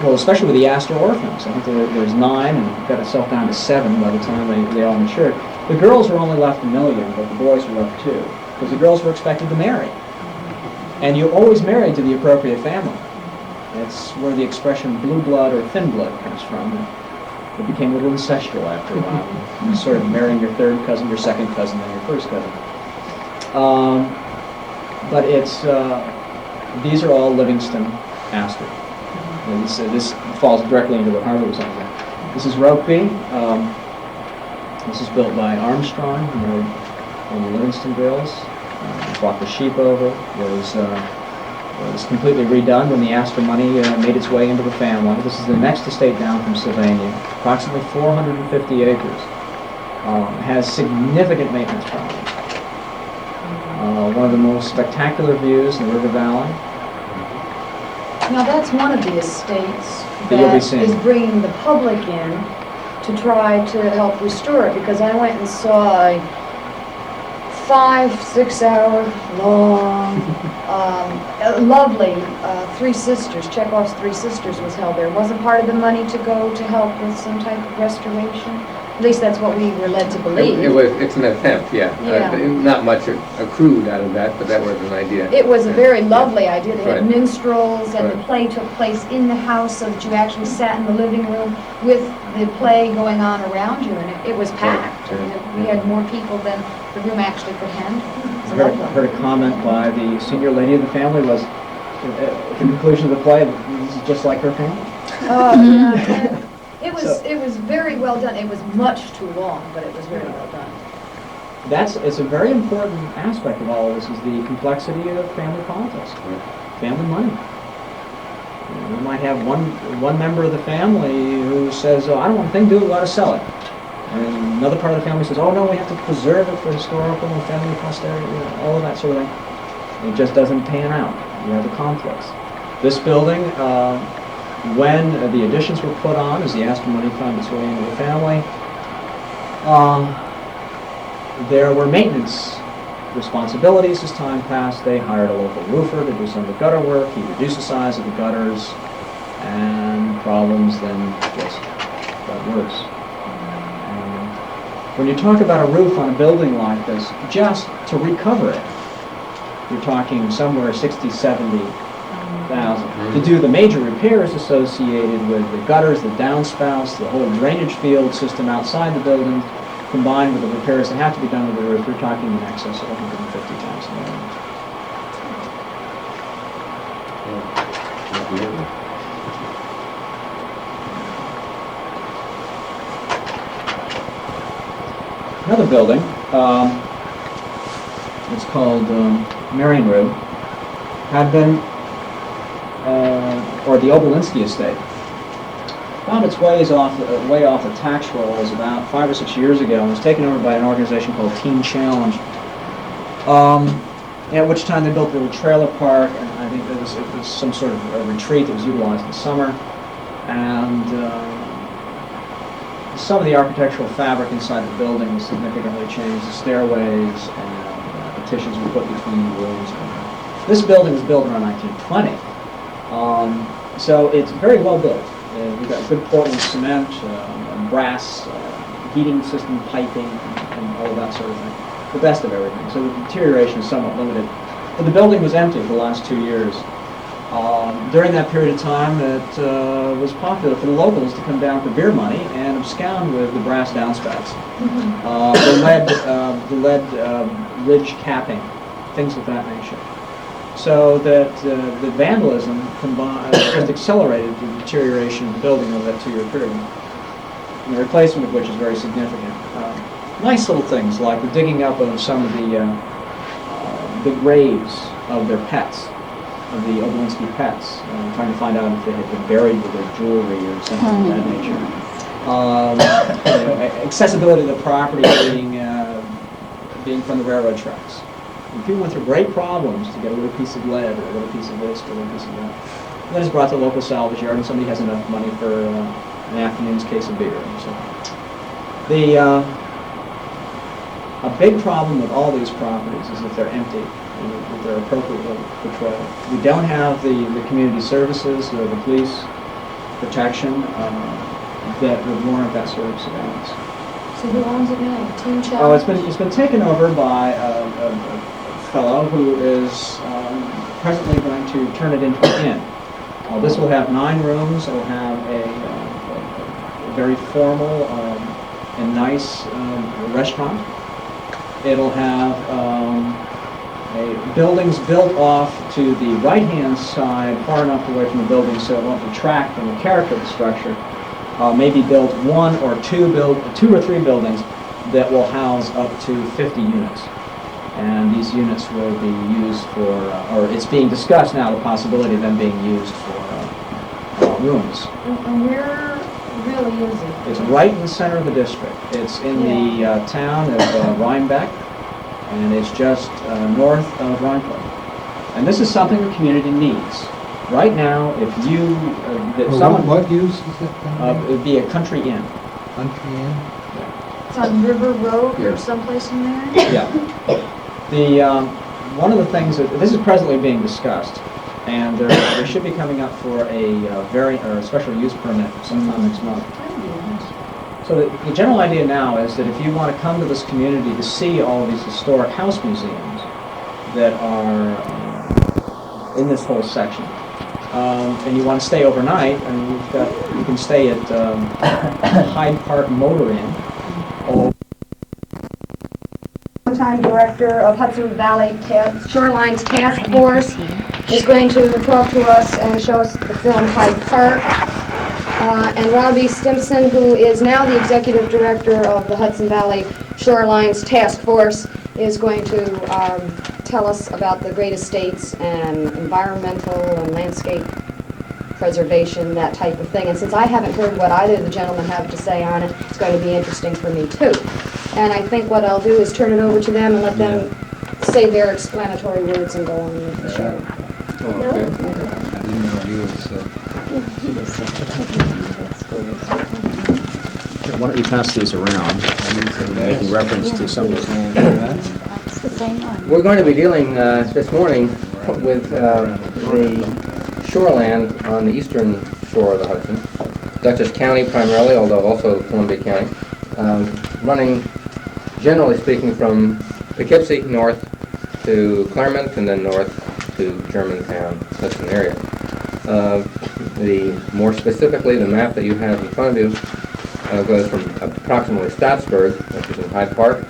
A: well, especially with the Astor orphans, I think there's 9 and got itself down to 7 by the time they all matured. The girls were only left 1 million, but the boys were left 2, because the girls were expected to marry. And you always married to the appropriate family. That's where the expression blue blood or thin blood comes from. It became a little incestual after a while. You sort of marrying your 3rd cousin, your 2nd cousin, and your 1st cousin. But it's these are all Livingston Astor. And this falls directly into what Harvard was on about. This is Rokeby. This is built by Armstrong, on the Livingston girls. Brought the sheep over. Was completely redone when the Astor money made its way into the family. This is the next estate down from Sylvania, approximately 450 acres. Has significant maintenance problems. One of the most spectacular views in the river valley.
E: Now, that's one of the estates
A: That you'll be
E: that
A: seeing.
E: is bringing the public in to try to help restore it, because I went and saw a 5-6 hour long, lovely Three Sisters, Chekhov's Three Sisters was held there. Wasn't part of the money to go to help with some type of restoration? At least that's what we were led to believe.
D: It's an attempt, yeah.
E: Yeah.
D: Not much accrued out of that, but that was an idea.
E: It was a very lovely idea. They had
D: Right.
E: minstrels, and the
D: Right.
E: play took place in the house, so that you actually sat in the living room with the play going on around you, and it was packed.
D: Right.
E: We had more people than the room actually could handle. It was
A: I heard
E: lovely.
A: a comment by the senior lady of the family was, at the conclusion of the play, this is just like her family.
E: Oh, yeah.
A: So-
E: It was very well done. It was much too long, but it was very well done.
A: It's a very important aspect of all of this, is the complexity of family politics, family money. We might have one member of the family who says, "Oh, I don't want a thing to do, we ought to sell it." And another part of the family says, "Oh no, we have to preserve it for historical and family posterity," all of that sort of thing. It just doesn't pan out. You have the conflicts. This building, when the additions were put on, as the Astor money found its way into the family, there were maintenance responsibilities as time passed. They hired a local roofer to do some of the gutter work. He reduced the size of the gutters, and problems then just got worse. When you talk about a roof on a building like this, just to recover it, you're talking somewhere 60, 70,000. To do the major repairs associated with the gutters, the downspouts, the whole drainage field system outside the building, combined with the repairs that have to be done with the roof, you're talking in excess of $150,000. Another building, it's called Marion Road, had been, or the Obolinski Estate, found its way off the tax rolls about 5 or 6 years ago and was taken over by an organization called TOWNH. At which time they built a little trailer park, and I think it was some sort of a retreat that was utilized in the summer, and some of the architectural fabric inside the building was significantly changed. The stairways and partitions were put between the rooms. This building was built around 1920, so it's very well built. We've got good Portland cement, brass, heating system, piping, and all of that sort of thing. The best of everything. So the deterioration is somewhat limited. But the building was empty for the last 2 years. During that period of time, it was popular for the locals to come down for beer money and abscond with the brass downspouts, the lead ridge capping, things of that nature. So that the vandalism just accelerated the deterioration of the building over that 2-year period. And the replacement of which is very significant. Nice little things like the digging up of some of the graves of their pets, of the Obolinski pets, trying to find out if they had been buried with their jewelry or something of that nature. Accessibility to the property being from the railroad tracks. And people went through great problems to get a little piece of lead or a little piece of this or a little piece of that. And then it's brought to the local salvage yard and somebody has enough money for an afternoon's case of beer. So a big problem with all these properties is that they're empty, that they're appropriately patrolled. We don't have the community services or the police protection that would warrant that sort of surveillance.
E: So who owns it now? Team Challenge?
A: Oh, it's been taken over by a fellow who is presently going to turn it into an inn. This will have 9 rooms. It will have a very formal and nice restaurant. It'll have buildings built off to the right-hand side, far enough away from the building so it won't detract from the character of the structure. Maybe build 1 or 2 or 3 buildings that will house up to 50 units. And these units will be used for, or it's being discussed now, the possibility of them being used for rooms.
E: And where really is it?
A: It's right in the center of the district. It's in the town of Rhinebeck, and it's just north of Rhinebeck. And this is something the community needs. Right now, if you,
C: What use is it?
A: it would be a country inn.
C: Country inn?
E: It's on River Road or someplace in there?
A: Yeah. One of the things that, this is presently being discussed, and they should be coming up for a special use permit sometime next month. So the general idea now is that if you want to come to this community to see all of these historic house museums that are in this whole section, and you want to stay overnight, and you can stay at Hyde Park Motor Inn.
B: Longtime director of Hudson Valley Shorelines Task Force is going to talk to us and show us the film Hyde Park. And Robbie Stimson, who is now the executive director of the Hudson Valley Shorelines Task Force, is going to tell us about the great estates and environmental and landscape preservation, that type of thing. And since I haven't heard what either of the gentlemen have to say on it, it's going to be interesting for me too. And I think what I'll do is turn it over to them and let them say their explanatory words and go on with the show.
D: Okay.
C: I didn't know he was,
A: Why don't you pass these around, making reference to some of the...
F: That's the same one.
D: We're going to be dealing this morning with the shoreland on the eastern shore of the Hudson, Dutchess County primarily, although also Columbia County, running, generally speaking, from Poughkeepsie north to Claremont and then north to Germantown, Hudson area. More specifically, the map that you have in front of you goes from approximately Staatsburg, which is in Hyde Park,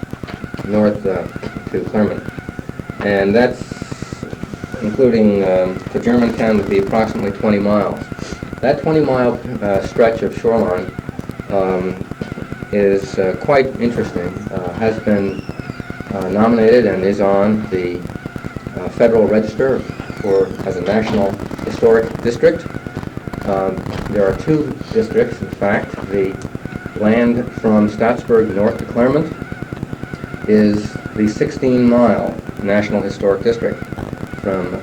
D: north to Claremont. And that's, including to Germantown, would be approximately 20 miles. That 20-mile stretch of shoreline is quite interesting, has been nominated and is on the Federal Register as a National Historic District. There are two districts, in fact. The land from Staatsburg north to Claremont is the 16-mile National Historic District. From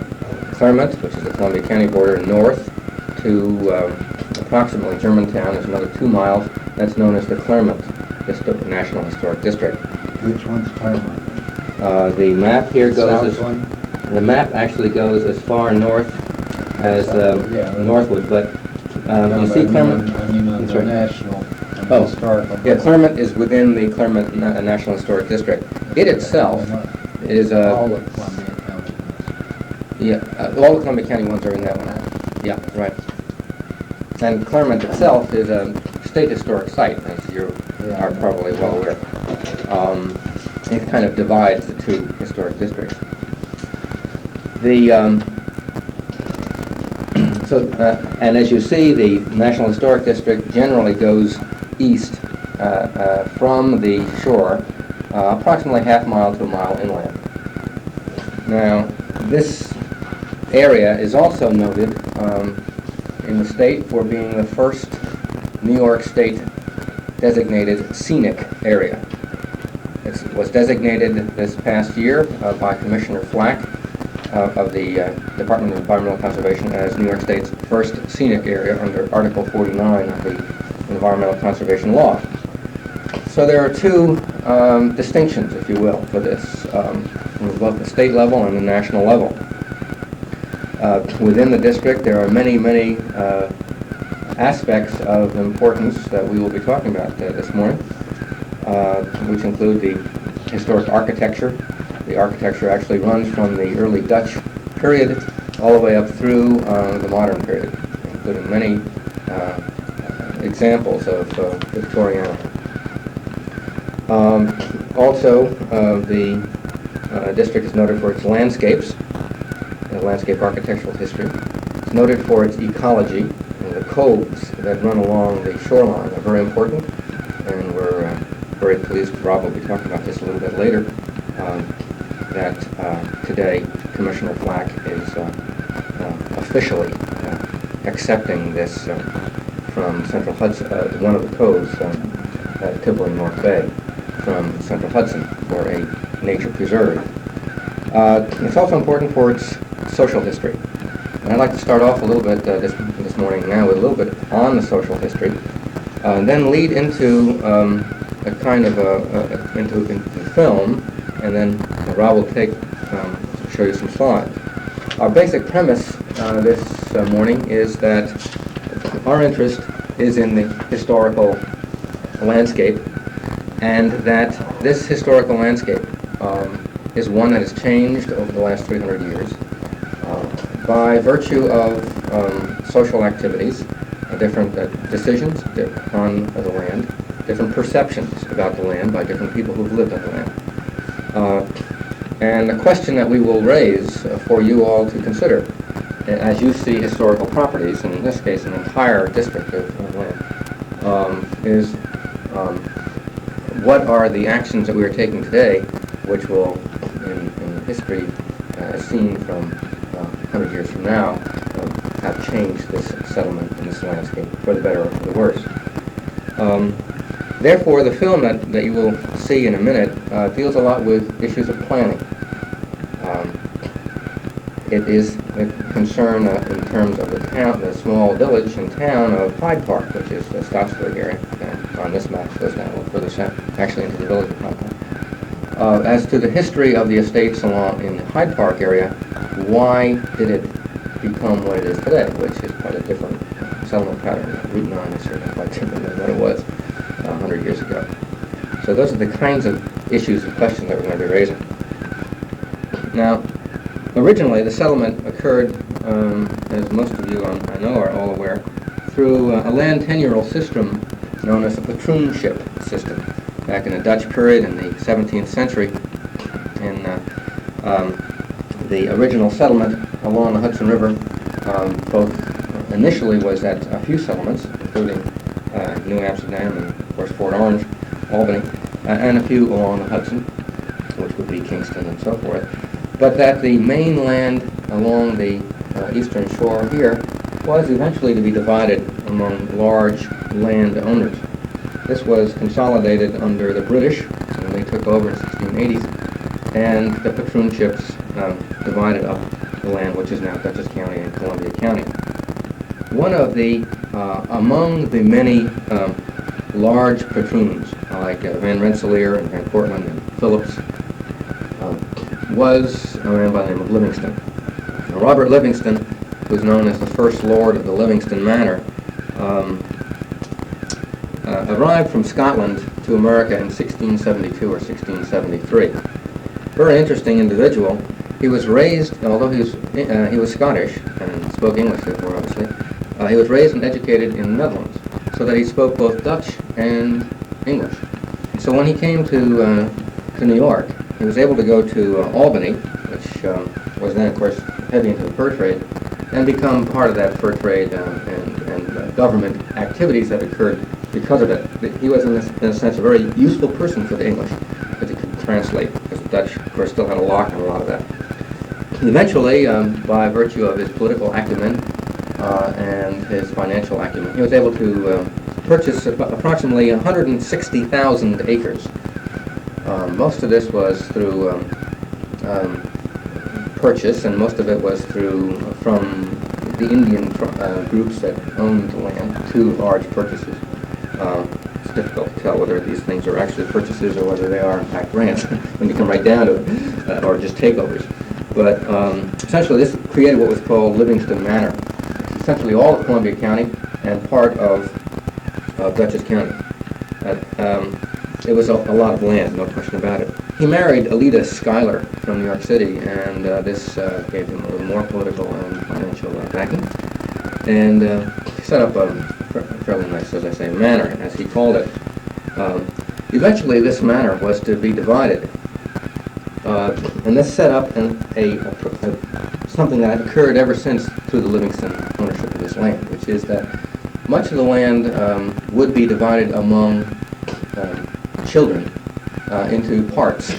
D: Claremont, which is the Columbia County border, north to approximately Germantown is another 2 miles. That's known as the Claremont National Historic District.
C: which one's Claremont?
D: The map here goes
C: South one?
D: the map actually goes as far north as Northwood, but you see Claremont.
C: I mean on
D: That's
C: the
D: right.
C: national,
D: Oh,
C: historical.
D: Yeah, Claremont is within the Claremont National Historic District. It itself is
C: All of Columbia County.
D: all the Columbia County ones are in that one. Yeah, right. And Claremont itself is a state historic site, as you are probably well aware. It kind of divides the two historic districts. And as you see, the National Historic District generally goes east from the shore, approximately half mile to a mile inland. Now, this area is also noted in the state for being the first New York State designated scenic area. It was designated this past year by Commissioner Flack of the Department of Environmental Conservation as New York State's first scenic area under Article 49 of the Environmental Conservation Law. So there are two distinctions, if you will, for this, from both the state level and the national level. Within the district, there are many, many aspects of importance that we will be talking about this morning, which include the historic architecture. The architecture actually runs from the early Dutch period all the way up through the modern period, including many examples of Victoriana. Also, the district is noted for its landscapes, landscape architectural history. It's noted for its ecology, and the coves that run along the shoreline are very important, and we're very pleased, Rob will be talking about this a little bit later, that today Commissioner Flack is officially accepting this from Central Hudson, one of the coves at Tivoli North Bay, from Central Hudson for a nature preserve. It's also important for its social history. And I'd like to start off a little bit this morning now with a little bit on the social history, and then lead into a kind of into film, and then Rob will show you some slides. Our basic premise this morning is that our interest is in the historical landscape, and that this historical landscape is one that has changed over the last 300 years by virtue of social activities, different decisions on the land, different perceptions about the land by different people who've lived on the land. And the question that we will raise for you all to consider as you see historical properties, and in this case an entire district of land, is what are the actions that we are taking today which will, in history, as seen from 100 years from now, have changed this settlement and this landscape for the better or for the worse. Therefore, the film that you will see in a minute deals a lot with issues of planning. It is a concern in terms of the small village and town of Hyde Park, which is the Scottsburg area. And on this map, it goes down a little further south, actually into the village of Hyde Park. As to the history of the estates along in the Hyde Park area, why did it become what it is today, which is quite a different settlement pattern. Route 9 is certainly quite different than what it was 100 years ago. So those are the kinds of issues and questions that we're going to be raising. Now, originally, the settlement occurred, as most of you I know are all aware, through a land tenural system known as a patroonship system. Back in the Dutch period in the 17th century, in the original settlement along the Hudson River, both initially was at a few settlements, including New Amsterdam and, of course, Fort Orange, Albany, and a few along the Hudson, which would be Kingston and so forth. But that the mainland along the eastern shore here was eventually to be divided among large land owners. This was consolidated under the British when they took over in the 1680s, and the patroonships divided up the land, which is now Dutchess County and Columbia County. One of the, among the many large patroons, like Van Rensselaer and Van Cortlandt and Phillips, was a man by the name of Livingston. Now, Robert Livingston, who's known as the first lord of the Livingston Manor, arrived from Scotland to America in 1672 or 1673. Very interesting individual. He was raised, although he was Scottish and spoke English, therefore, obviously, he was raised and educated in the Netherlands, so that he spoke both Dutch and English. And so when he came to New York, he was able to go to Albany, which was then, of course, heavy into the fur trade, and become part of that fur trade and government activities that occurred because of it. He was, in a sense, a very useful person for the English, because he could translate, because the Dutch, of course, still had a lock on a lot of that. Eventually, by virtue of his political acumen and his financial acumen, he was able to purchase approximately 160,000 acres. Most of this was through purchase, and most of it was from the Indian groups that owned the land, two large purchases. It's difficult to tell whether these things are actually purchases or whether they are, in fact, grants when you come right down to it, or just takeovers. But essentially, this created what was called Livingston Manor. It's essentially all of Columbia County and part of Dutchess County. It was a lot of land, no question about it. He married Alida Schuyler from New York City, and this gave him a little more political and financial backing. And he set up a fairly nice, as I say, manor, as he called it. Eventually, this manor was to be divided. And this set up something that had occurred ever since through the Livingston ownership of this land, which is that much of the land would be divided among children into parts.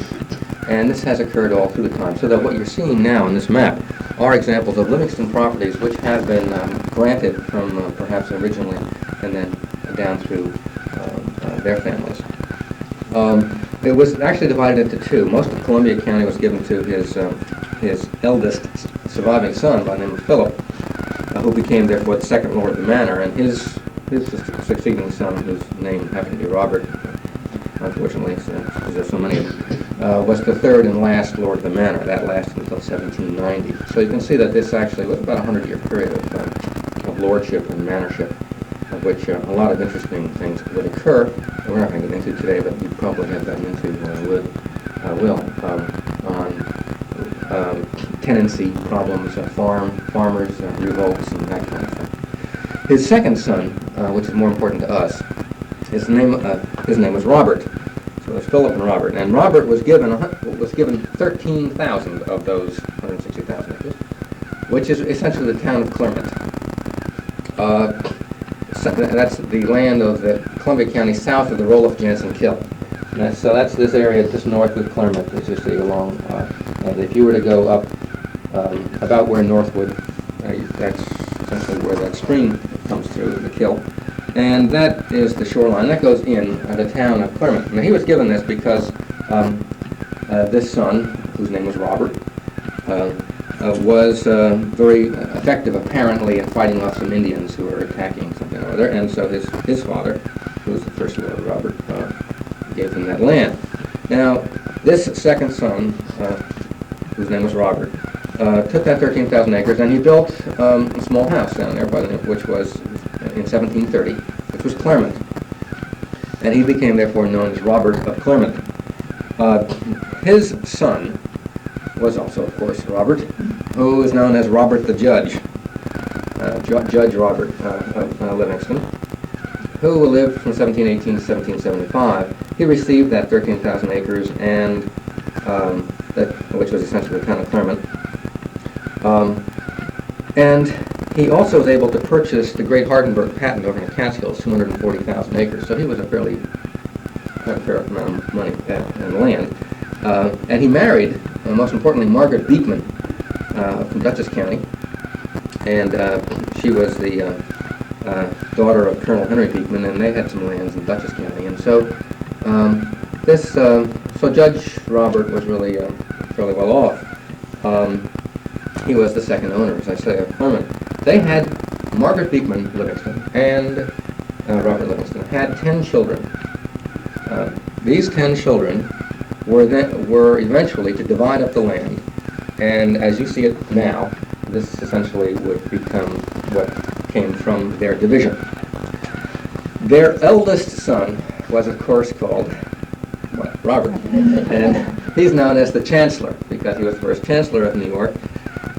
D: And this has occurred all through the time. So that what you're seeing now in this map are examples of Livingston properties which have been granted from perhaps originally and then down through their families. It was actually divided into two. Most of Columbia County was given to his eldest surviving son by the name of Philip, who became therefore the second lord of the manor, and his succeeding son, whose name happened to be Robert, unfortunately, because there's so many of them, was the third and last lord of the manor. That lasted until 1790. So you can see that this actually was about a 100-year period of lordship and manorship, of which a lot of interesting things would occur. We're not going to get into today, but you probably have gotten into on tenancy problems, farmers, revolts, and that kind of thing. His second son, which is more important to us, his name was Robert. So it was Philip and Robert. And Robert was given 13,000 of those 160,000 acres, which is essentially the town of Clermont. That's the land of the Columbia County south of the Roloff Jansen Kill. So that's this area just north of Clermont, as you see along. And if you were to go up about where Northwood, that's essentially where that stream comes through, the Kill. And that is the shoreline. That goes in the town of Claremont. Now, he was given this because this son, whose name was Robert, was very effective, apparently, in fighting off some Indians who were attacking something or other. And so his father, who was the first Lord Robert, gave him that land. Now, this second son, whose name was Robert, took that 13,000 acres and he built a small house down there, which was in 1730, which was Claremont. And he became therefore known as Robert of Claremont. His son was also, of course, Robert, who is known as Robert the Judge, Judge Robert of Livingston, who lived from 1718 to 1775. He received that 13,000 acres, and which was essentially the town of Claremont. And he also was able to purchase the Great Hardenberg patent over in the Catskills, 240,000 acres. So he was a fair amount of money and land. And he married, most importantly, Margaret Beekman from Dutchess County. And she was the daughter of Colonel Henry Beekman, and they had some lands in Dutchess County. And so so Judge Robert was really fairly well off. He was the second owner, as I say, of Claremont. They had Margaret Beekman Livingston and Robert Livingston had 10 children. These 10 children were eventually to divide up the land, and as you see it now, this essentially would become what came from their division. Their eldest son was, of course, called Robert, and he's known as the Chancellor because he was the first Chancellor of New York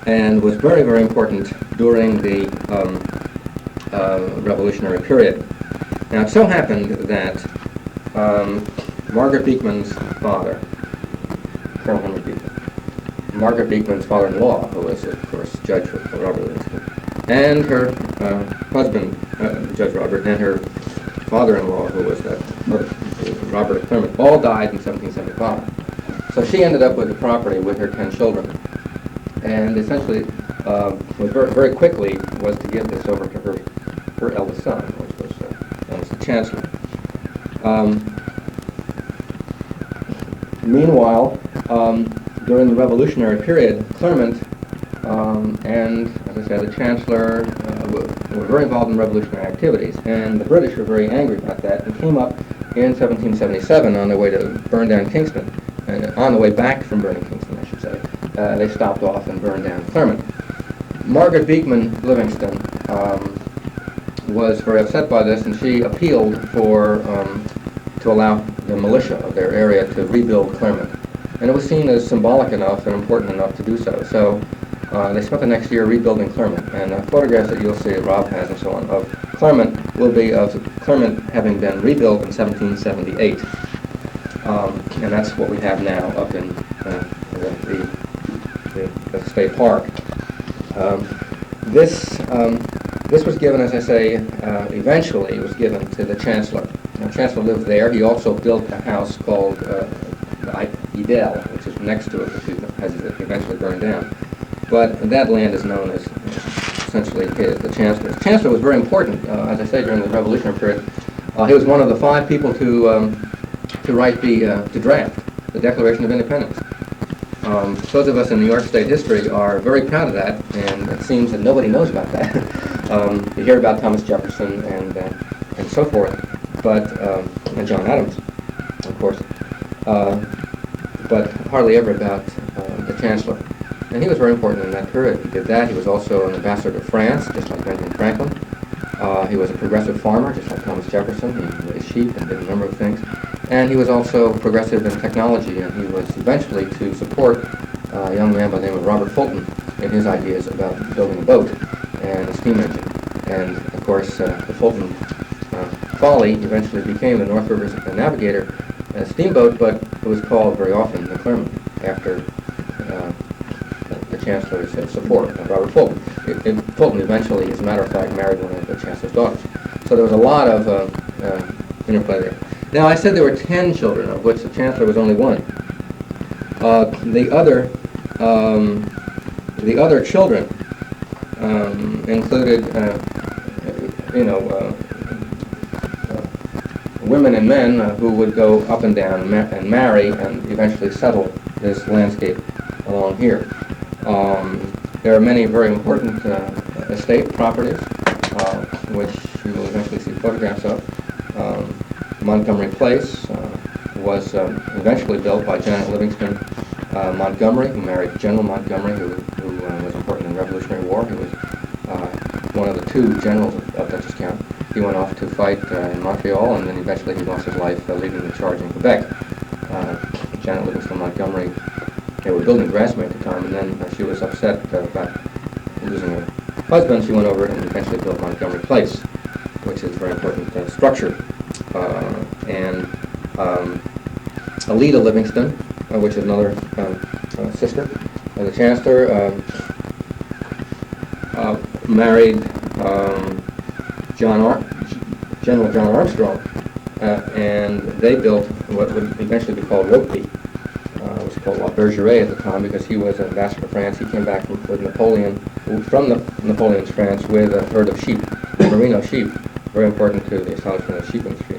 D: and was very, very important during the Revolutionary period. Now, it so happened that Margaret Beekman's father, Colonel Henry Beekman, Margaret Beekman's father-in-law, who was, of course, Judge Robert Livingston, and her husband, Judge Robert, and her father-in-law, who was Robert of Claremont, all died in 1775. So she ended up with the property with her 10 children, and essentially, very quickly, was to give this over to her eldest son, which was known as the Chancellor. Meanwhile, during the Revolutionary period, Claremont and, as I said, the Chancellor were very involved in revolutionary activities, and the British were very angry about that and came up in 1777 on their way to burn down Kingston. On the way back from burning Kingston, I should say, they stopped off and burned down Claremont. Margaret Beekman Livingston was very upset by this, and she appealed to allow the militia of their area to rebuild Claremont. And it was seen as symbolic enough and important enough to do so. So they spent the next year rebuilding Claremont. And photographs that you'll see that Rob has and so on of Claremont will be of Claremont having been rebuilt in 1778. And that's what we have now up in the state park. This was given, as I say, eventually it was given to the Chancellor. The Chancellor lived there. He also built a house called Edel, which is next to it, which has eventually burned down. But that land is known as essentially his, the Chancellor's. The Chancellor was very important, as I say, during the Revolutionary period. He was one of the 5 people to draft the Declaration of Independence. Those of us in New York State history are very proud of that, and it seems that nobody knows about that. You hear about Thomas Jefferson and so forth, and John Adams, of course, but hardly ever about the Chancellor. And he was very important in that period. He did that. He was also an ambassador to France, just like Benjamin Franklin. He was a progressive farmer, just like Thomas Jefferson. He raised sheep and did a number of things. And he was also progressive in technology, and he was eventually to support a young man by the name of Robert Fulton in his ideas about building a boat and a steam engine. And, of course, the Fulton Folly eventually became the North River Navigator steamboat, but it was called very often the Claremont, after the Chancellor's support of Robert Fulton. Fulton eventually, as a matter of fact, married one of the Chancellor's daughters. So there was a lot of interplay there. Now, I said there were 10 children, of which the Chancellor was only one. The other children included, you know, women and men who would go up and down and marry and eventually settle this landscape along here. There are many very important estate properties, which you will eventually see photographs of. Montgomery Place was eventually built by Janet Livingston Montgomery, who married General Montgomery, who was important in the Revolutionary War. He was one of the two generals of Dutchess County. He went off to fight in Montreal, and then eventually he lost his life leading the charge in Quebec. Janet Livingston Montgomery, they were building Grasmere at the time, and then she was upset about losing her husband. She went over and eventually built Montgomery Place, which is a very important structure. And Alida Livingston, which is another sister of the Chancellor, married General John Armstrong, and they built what would eventually be called Rokeby. It was called La Bergeraie at the time because he was an ambassador to France. He came back with Napoleon, from Napoleon's France, with a herd of sheep, merino sheep, very important to the establishment of the sheep industry.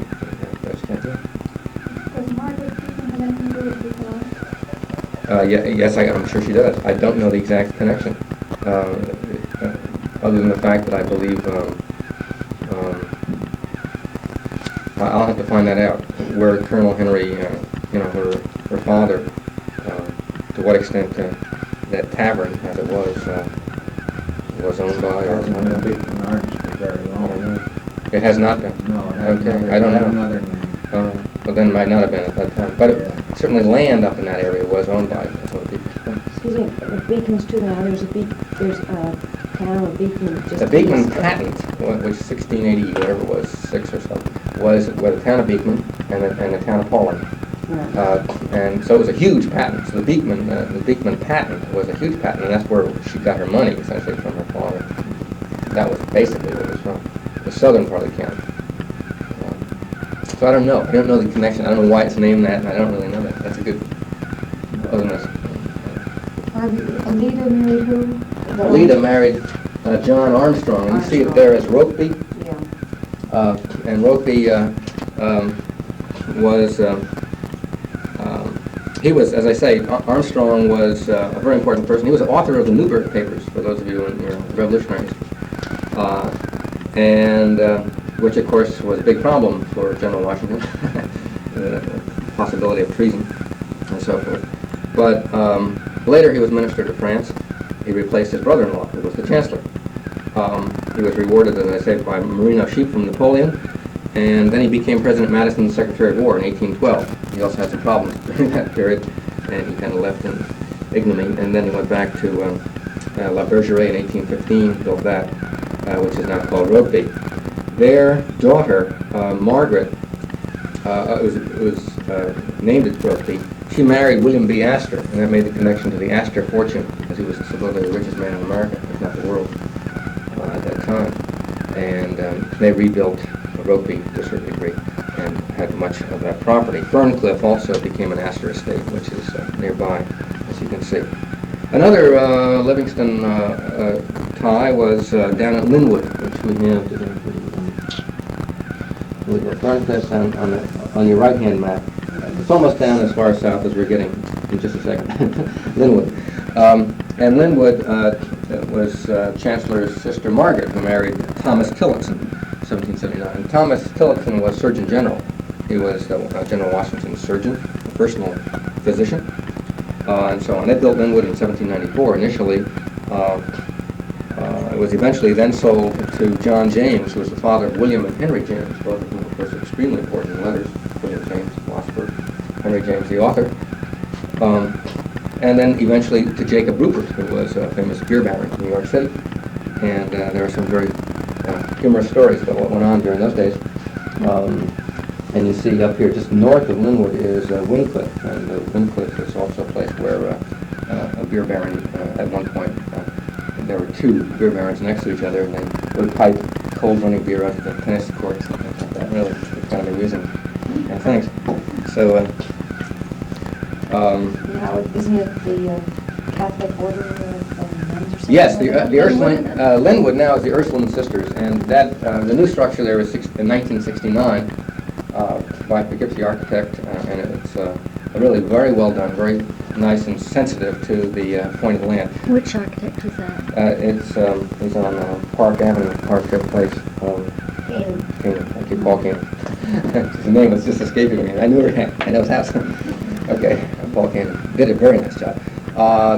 B: Does Margaret Beacon have anything to do with Beacon?
D: Yes, I'm sure she does. I don't know the exact connection, other than the fact that I believe I'll have to find that out. Where Colonel Henry, you know, her father, to what extent that tavern, as it was owned by.
C: Beacon Orange for very long.
D: It has not been.
C: No, it
D: Okay,
C: had
D: I don't know.
C: another name.
D: But then it might not have been at that time. But certainly land up in that area was owned by some of the people.
G: Excuse me, the Beacons too now, there's a town of Beacon just...
D: The Beekman patent, which 1680, whatever it was, 6 or so, was the town of Beekman and the town of Pauling. And so it was a huge patent. So the Beekman patent was a huge patent, and that's where she got her money, essentially, from her father. That was basically what it was from, the southern part of the county. So I don't know. I don't know the connection. I don't know why it's named that, and I don't really know that. That's a good... Other than this.
G: Alida married who?
D: Alida married John Armstrong, and you see it there as Rokeby.
G: Yeah.
D: And Rokeby was, he was, as I say, Armstrong was a very important person. He was the author of the Newburgh Papers, for those of you in revolutionary history, and which, of course, was a big problem for General Washington, the possibility of treason and so forth. But later he was minister to France. He replaced his brother-in-law, who was the chancellor. He was rewarded, as I said, by merino sheep from Napoleon, and then he became President Madison's Secretary of War in 1812. He also had some problems during that period, and he kind of left in ignominy, and then he went back to La Bergeraie in 1815, built that, which is now called Rokeby. Their daughter, Margaret, was named as Rokeby. She married William B. Astor, and that made the connection to the Astor fortune, because he was supposedly the richest man in America, if not the world, at that time. And they rebuilt Rokeby to a certain degree and had much of that property. Ferncliff also became an Astor estate, which is nearby, as you can see. Another Livingston tie was down at Linwood, which we have Ferncliff on your right-hand map. It's almost down as far south as we're getting in just a second. Linwood. And Linwood was Chancellor's sister Margaret, who married Thomas Tillotson in 1779. And Thomas Tillotson was Surgeon General. He was General Washington's surgeon, personal physician, and so on. They built Linwood in 1794 initially. It was eventually then sold to John James, who was the father of William and Henry James, both of whom, of course, are extremely important in letters. William James, philosopher, Henry James, the author. And then eventually to Jacob Rupert, who was a famous beer baron in New York City. And there are some very humorous stories about what went on during those days. And you see up here, just north of Linwood, is Wincliffe. And Wincliffe is also a place where a beer baron, at one point, there were two beer barons next to each other, and they would pipe cold running beer out of the tennis courts and things like that. Really, it's kind of amusing things. So,
G: Now, isn't it the Catholic order of nuns or
D: Yes, the Ursuline, Linwood now is the Ursuline Sisters, and that, the new structure there was in 1969 by Poughkeepsie architect, and it's really very well done, very nice and sensitive to the point of the land.
F: Which architect was that?
D: It's on Park Avenue, Park Place. Canaan. I keep Paul Canaan. His name was just escaping me. I knew I know his house. Okay, Paul Canaan did a very nice job.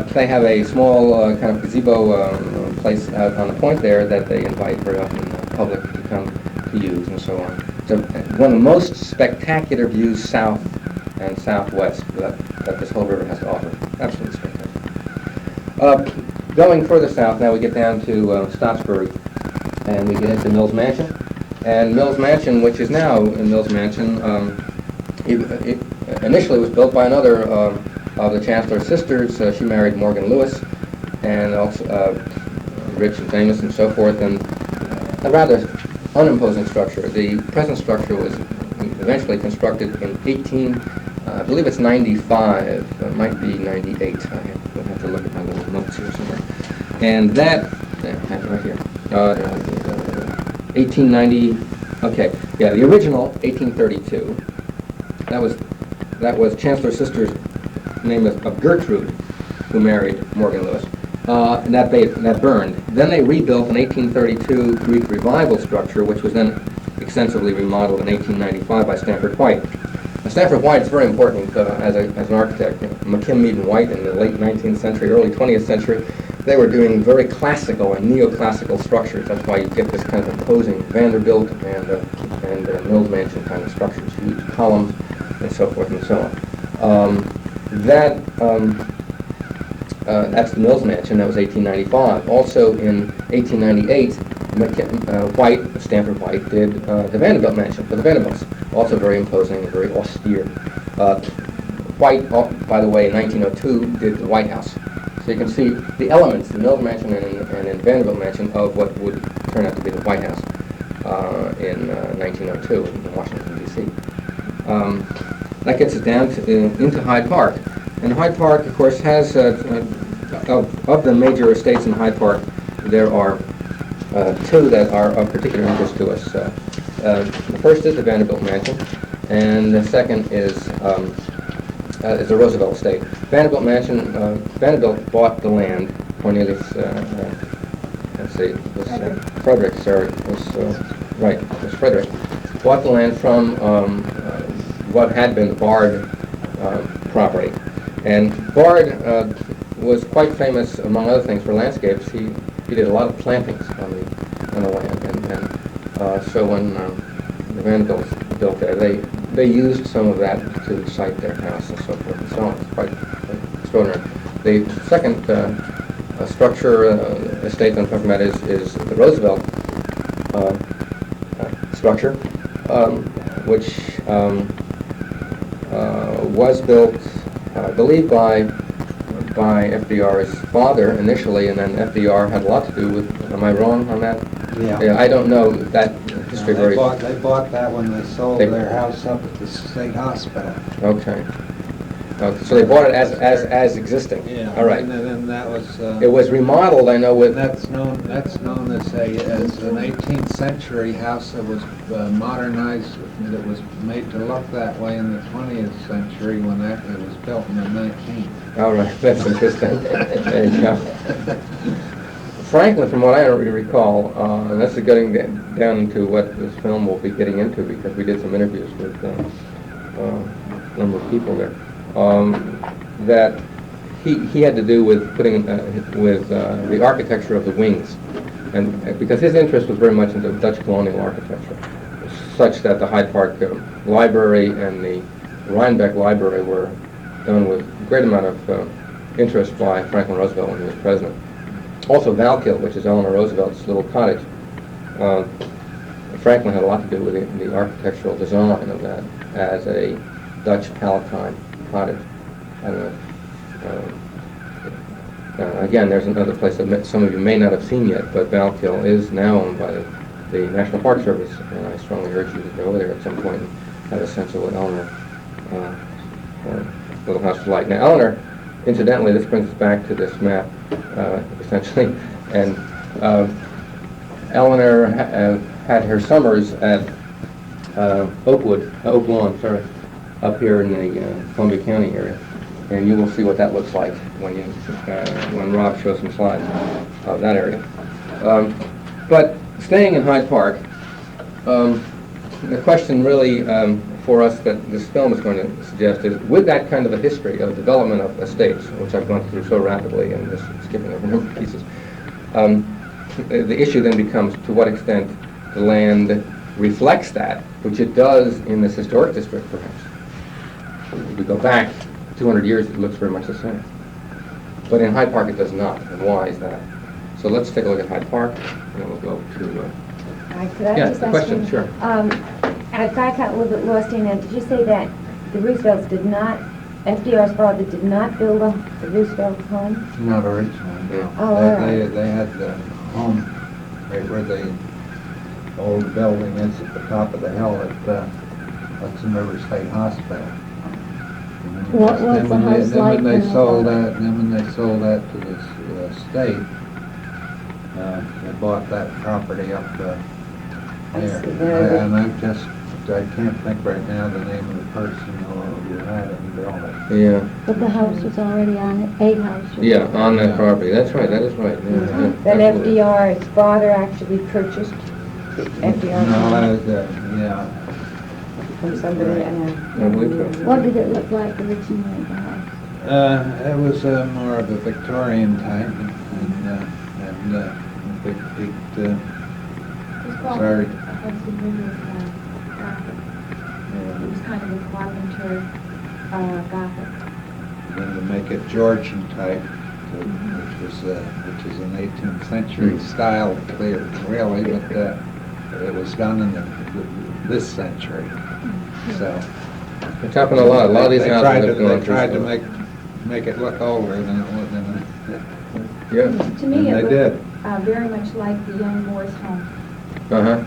D: They have a small kind of gazebo place out on the point there that they invite very often the public to come to use and so on. So one of the most spectacular views south and southwest that this whole river has to offer. Absolutely spectacular. Going further south, now we get down to Stottsbury, and we get into Mills Mansion. And Mills Mansion, which is now in Mills Mansion, it initially was built by another of the Chancellor's sisters. She married Morgan Lewis, and also rich and famous and so forth, and a rather unimposing structure. The present structure was eventually constructed in I believe it's 95, it might be 98. I would have to look at my little notes here somewhere. And that, I have it right here, 1890, okay, yeah, the original, 1832, that was Chancellor's sister's name of Gertrude, who married Morgan Lewis, and that burned. Then they rebuilt an 1832 Greek revival structure, which was then extensively remodeled in 1895 by Stanford White. Now, Stanford White is very important as an architect. McKim, Mead, and White in the late 19th century, early 20th century, they were doing very classical and neoclassical structures. That's why you get this kind of imposing Vanderbilt and Mills Mansion kind of structures, huge columns and so forth and so on. That's the Mills Mansion. That was 1895. Also in 1898, Stanford White did the Vanderbilt Mansion for the Vanderbilts. Also very imposing and very austere. White, by the way, in 1902 did the White House. So you can see the elements, the Mills Mansion and in Vanderbilt Mansion, of what would turn out to be the White House in 1902 in Washington, D.C. That gets us down into Hyde Park. And Hyde Park, of course, has, of the major estates in Hyde Park, there are two that are of particular interest to us. The first is the Vanderbilt Mansion, and the second is the Roosevelt estate. Vanderbilt Mansion, Vanderbilt bought the land. Cornelius, let's see, Frederick, sorry, was Frederick. Bought the land from what had been the Bard property. And Bard was quite famous, among other things, for landscapes. He did a lot of plantings on the land, and so when the Vanderbilts built there, they used some of that to site their house and so forth and so on. It's quite extraordinary. The second structure, estate that I'm talking about is the Roosevelt structure, which was built, I believe, by FDR's father initially, and then FDR had a lot to do with. Am I wrong on that?
C: Yeah.
D: I don't know that history very.
C: They bought that when they sold their house up at the state hospital.
D: Okay. So they bought it as existing.
C: Yeah.
D: All right.
C: And then that was.
D: It was remodeled, I know, with.
C: That's known as an 18th century house that was modernized. That was made to look that way in the 20th century when it was built in the 19th.
D: All right, that's interesting. There you go. Franklin, from what I recall, and that's getting down into what this film will be getting into, because we did some interviews with a number of people there, that he had to do with putting with the architecture of the wings, and because his interest was very much into Dutch colonial architecture, such that the Hyde Park Library and the Rhinebeck Library were done with a great amount of interest by Franklin Roosevelt when he was president. Also Valkill, which is Eleanor Roosevelt's little cottage. Franklin had a lot to do with the architectural design of that as a Dutch Palatine cottage. I don't know. Again, there's another place that some of you may not have seen yet, but Valkill is now owned by the National Park Service, and I strongly urge you to go over there at some point and have a sense of what Eleanor little house was like. Now, Eleanor Incidentally, this brings us back to this map, essentially, and Eleanor had her summers at Oak Lawn, sorry, up here in the Columbia County area, and you will see what that looks like when Rob shows some slides of that area. But staying in Hyde Park, the question really for us that this film is going to suggest is, with that kind of a history of development of estates, which I've gone through so rapidly and just skipping over a number of pieces, the issue then becomes to what extent the land reflects that, which it does in this historic district, perhaps. If we go back 200 years, it looks very much the same. But in Hyde Park, it does not. And why is that? So let's take a look at Hyde Park, and then we'll go to...
G: Could I
D: yeah,
G: just
D: the
G: ask
D: question,
G: you,
D: sure.
G: I got a little bit lost in that. Did you say that the Roosevelts did not, FDR's father did not build the Roosevelt home?
C: Not originally, no.
G: Oh, all right.
C: They had the home right where the old building is at the top of the hill at Hudson River State Hospital.
F: What was the house like
C: Then when
F: when
C: they
F: they
C: sold
F: bought it?
C: that, then when they sold that to the state, they bought that property up there.
G: see, there.
C: And I can't think right now the name of the person who had it and built it.
D: Yeah,
F: But the house was already on it, a house. was-
D: yeah, on that property. That's right, that is right. Yeah, yeah,
G: Then
D: absolutely.
G: FDR's father actually purchased FDR's
C: No,
G: home
C: yeah.
G: from somebody.
C: Right.
D: I believe so.
F: What did it look like originally, the house?
C: It was more of a Victorian type, and big,
E: It's called
C: sorry.
E: Hudson River Gothic. It was kind of a Carpenter Gothic.
C: And then to make it Georgian type, which is an 18th century style, really, but it was done in this century. So
D: It's happened a lot. A lot of these
C: they
D: houses
C: tried
D: have
C: to,
D: gone
C: they
D: through
C: tried to
D: stuff.
C: make it look older than it would.
D: Yeah,
H: To me,
C: And
H: it
C: they
H: looked very much like the young Moore's home.
D: uh-huh.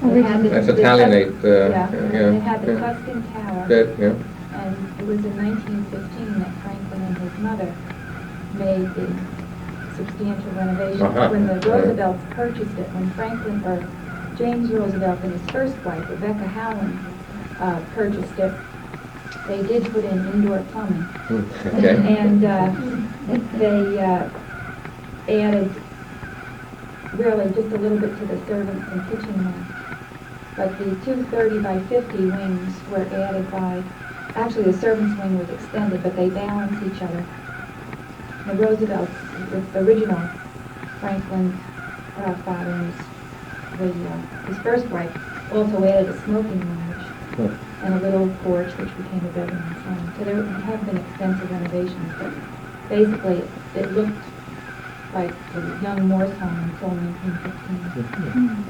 H: It had the-
D: That's
H: the
D: Italianate,
H: Tus-
D: yeah.
H: It had the
D: Yeah.
H: Tuscan tower,
D: Good, yeah.
H: and it was in 1915 that Franklin and his mother made the substantial renovations.
D: Uh-huh.
H: When the Roosevelts purchased it, when Franklin, or James Roosevelt and his first wife, Rebecca Howland, purchased it, they did put in indoor plumbing.
D: Okay.
H: And they added really just a little bit to the servants and kitchen room. But the 230 by 50 wings were added by, actually the servants' wing was extended, but they balance each other. The Roosevelts, the original Franklin father and his first wife also added a smoking room, and a little porch, which became a bedroom and so on. So there have been extensive renovations, but basically it looked like the young Moore's home until 1915.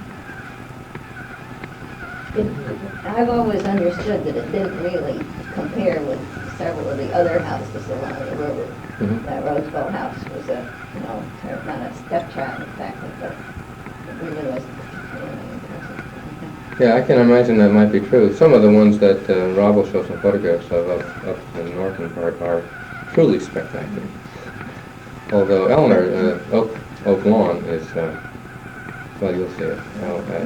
I: I've always understood that it didn't really compare with several of the other houses along the river.
D: Mhm.
I: That Roosevelt house was not a stepchild exactly, but it really was really impressive.
D: Yeah, I can imagine that might be true. Some of the ones that Rob will show some photographs of up in the northern part are truly spectacular. Although Eleanor, Oak Lawn is, well, you'll see it.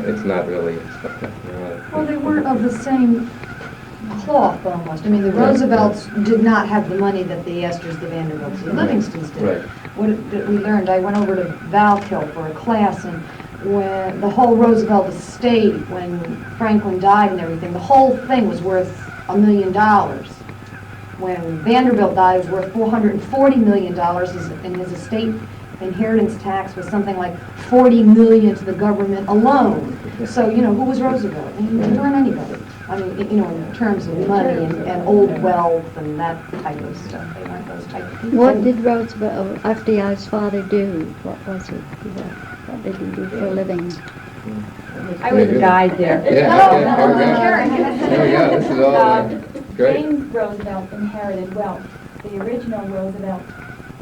D: It's not really spectacular.
B: Well, they weren't of the same cloth almost. I mean, the Roosevelts did not have the money that the Esters, the Vanderbilts, the Livingstons did.
D: Right.
B: What did we learned, I went over to Valkill for a class, and when the whole Roosevelt estate, when Franklin died and everything, the whole thing was worth $1 million. When Vanderbilt died, it was worth $440 million, and his estate inheritance tax was something like $40 million to the government alone. So, you know, who was Roosevelt? He weren't anybody. I mean, you know, in terms of money and old wealth and that type of stuff. They weren't those type of people.
F: What did Roosevelt, FDR's father do? What was it? What did he do for a living?
H: I was a guide there.
D: Yeah, there we go. This is all great.
H: James Roosevelt inherited wealth. The original Roosevelt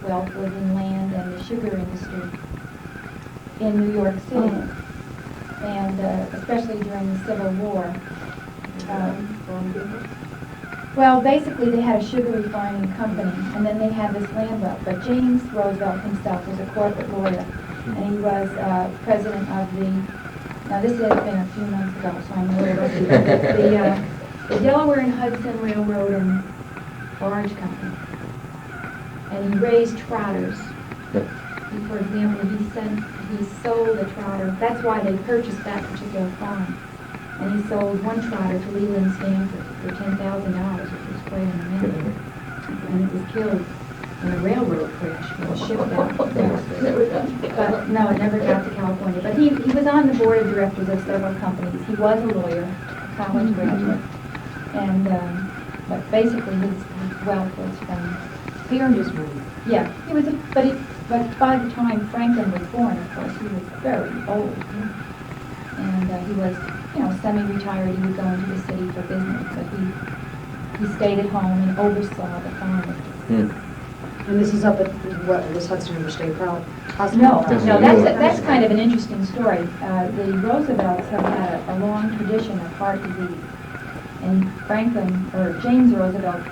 H: wealth was in land and the sugar industry in New York City, and especially during the Civil War. Well, basically, they had a sugar refining company, and then they had this land wealth. But James Roosevelt himself was a corporate lawyer, and he was president of the, now this has been a few months ago, so I'm a little rusty, the Delaware and Hudson Railroad and Barge Company. And he raised trotters. For example, he sold a trotter. That's why they purchased that particular farm. And he sold one trotter to Leland Stanford for $10,000, which was quite an amount. And it was killed in a railroad crash when a ship got But no, it never got to California. But he was on the board of directors of several companies. He was a lawyer, a college graduate. And but basically his wealth was from
E: He earned his money.
H: yeah, he was, but by the time Franklin was born, of course, he was very old. And he was, semi-retired. He would go into the city for business, but he stayed at home and oversaw the farm.
E: And this is up at, this Hudson River State Hospital?
H: No, that's kind of an interesting story. The Roosevelts have had a long tradition of heart disease. And James Roosevelt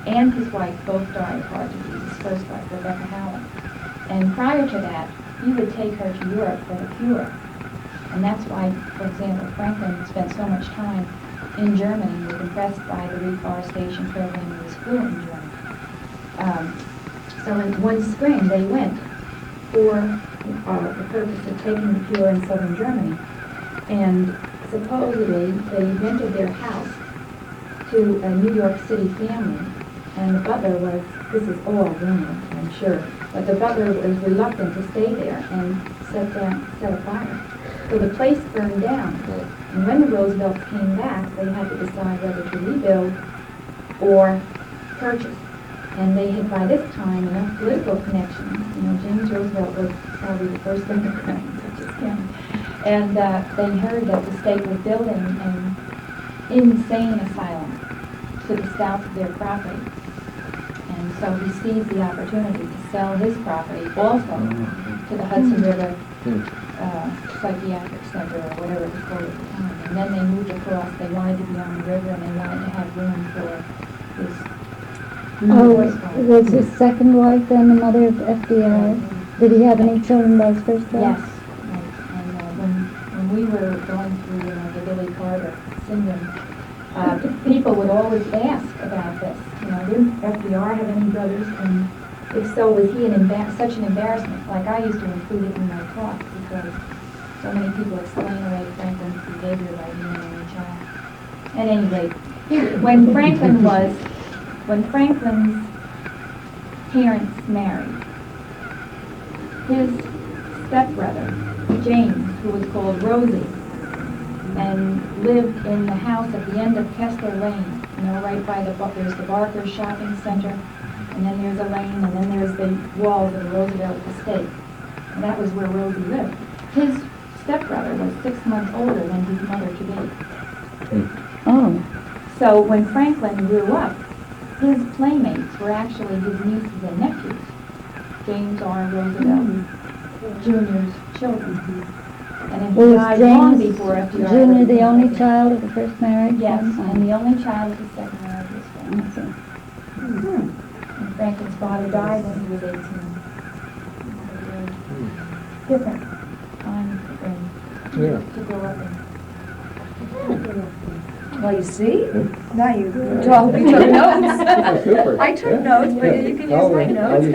H: and his wife both died of heart disease, his first wife, Rebecca Howard. And prior to that, he would take her to Europe for the cure. And that's why, for example, Franklin spent so much time in Germany. He was impressed by the reforestation program. He was fluent in German. So in one spring, they went for the purpose of taking the cure in southern Germany. And supposedly, they rented their house to a New York City family. And the butler was, this is all rumor, I'm sure, but the butler was reluctant to stay there and set a fire. So the place burned down. And when the Roosevelts came back, they had to decide whether to rebuild or purchase. And they had, by this time, enough political connections. James Roosevelt was probably the first immigrant, such as him. And they heard that the state was building an insane asylum to the south of their property. And so he seized the opportunity to sell his property also to the Hudson River Psychiatric Center, or whatever it was called at the time. And then they moved across. They wanted to be on the river, and they wanted to have room for this.
F: Was his second wife then the mother of FDR? Did he have any children by his first wife?
H: Yes. Right. And when we were going through the Billy Carter syndrome, people would always ask about this. Didn't FDR have any brothers? And if so, was he such an embarrassment? Like I used to include it in my talk because so many people explain away Franklin's behavior by being an only child. At any rate, when Franklin's parents married, his stepbrother, James, who was called Rosie, and lived in the house at the end of Kessler Lane, right by there's the Barker Shopping Center, and then there's a lane, and then there's the walls of the Roosevelt estate. And that was where Rosie lived. His stepbrother was 6 months older than his mother-to-be.
F: Oh.
H: So when Franklin grew up, his playmates were actually his nieces and nephews, James R. Roosevelt Jr.'s children. And he died long before FDR.
F: Junior the only child of the first marriage?
H: Yes, and the only child of the second marriage was Franklin. And Franklin's father died when he was 18. Different time frame to grow up in.
E: Well, you see, now you took notes. I took notes, but you can use my notes.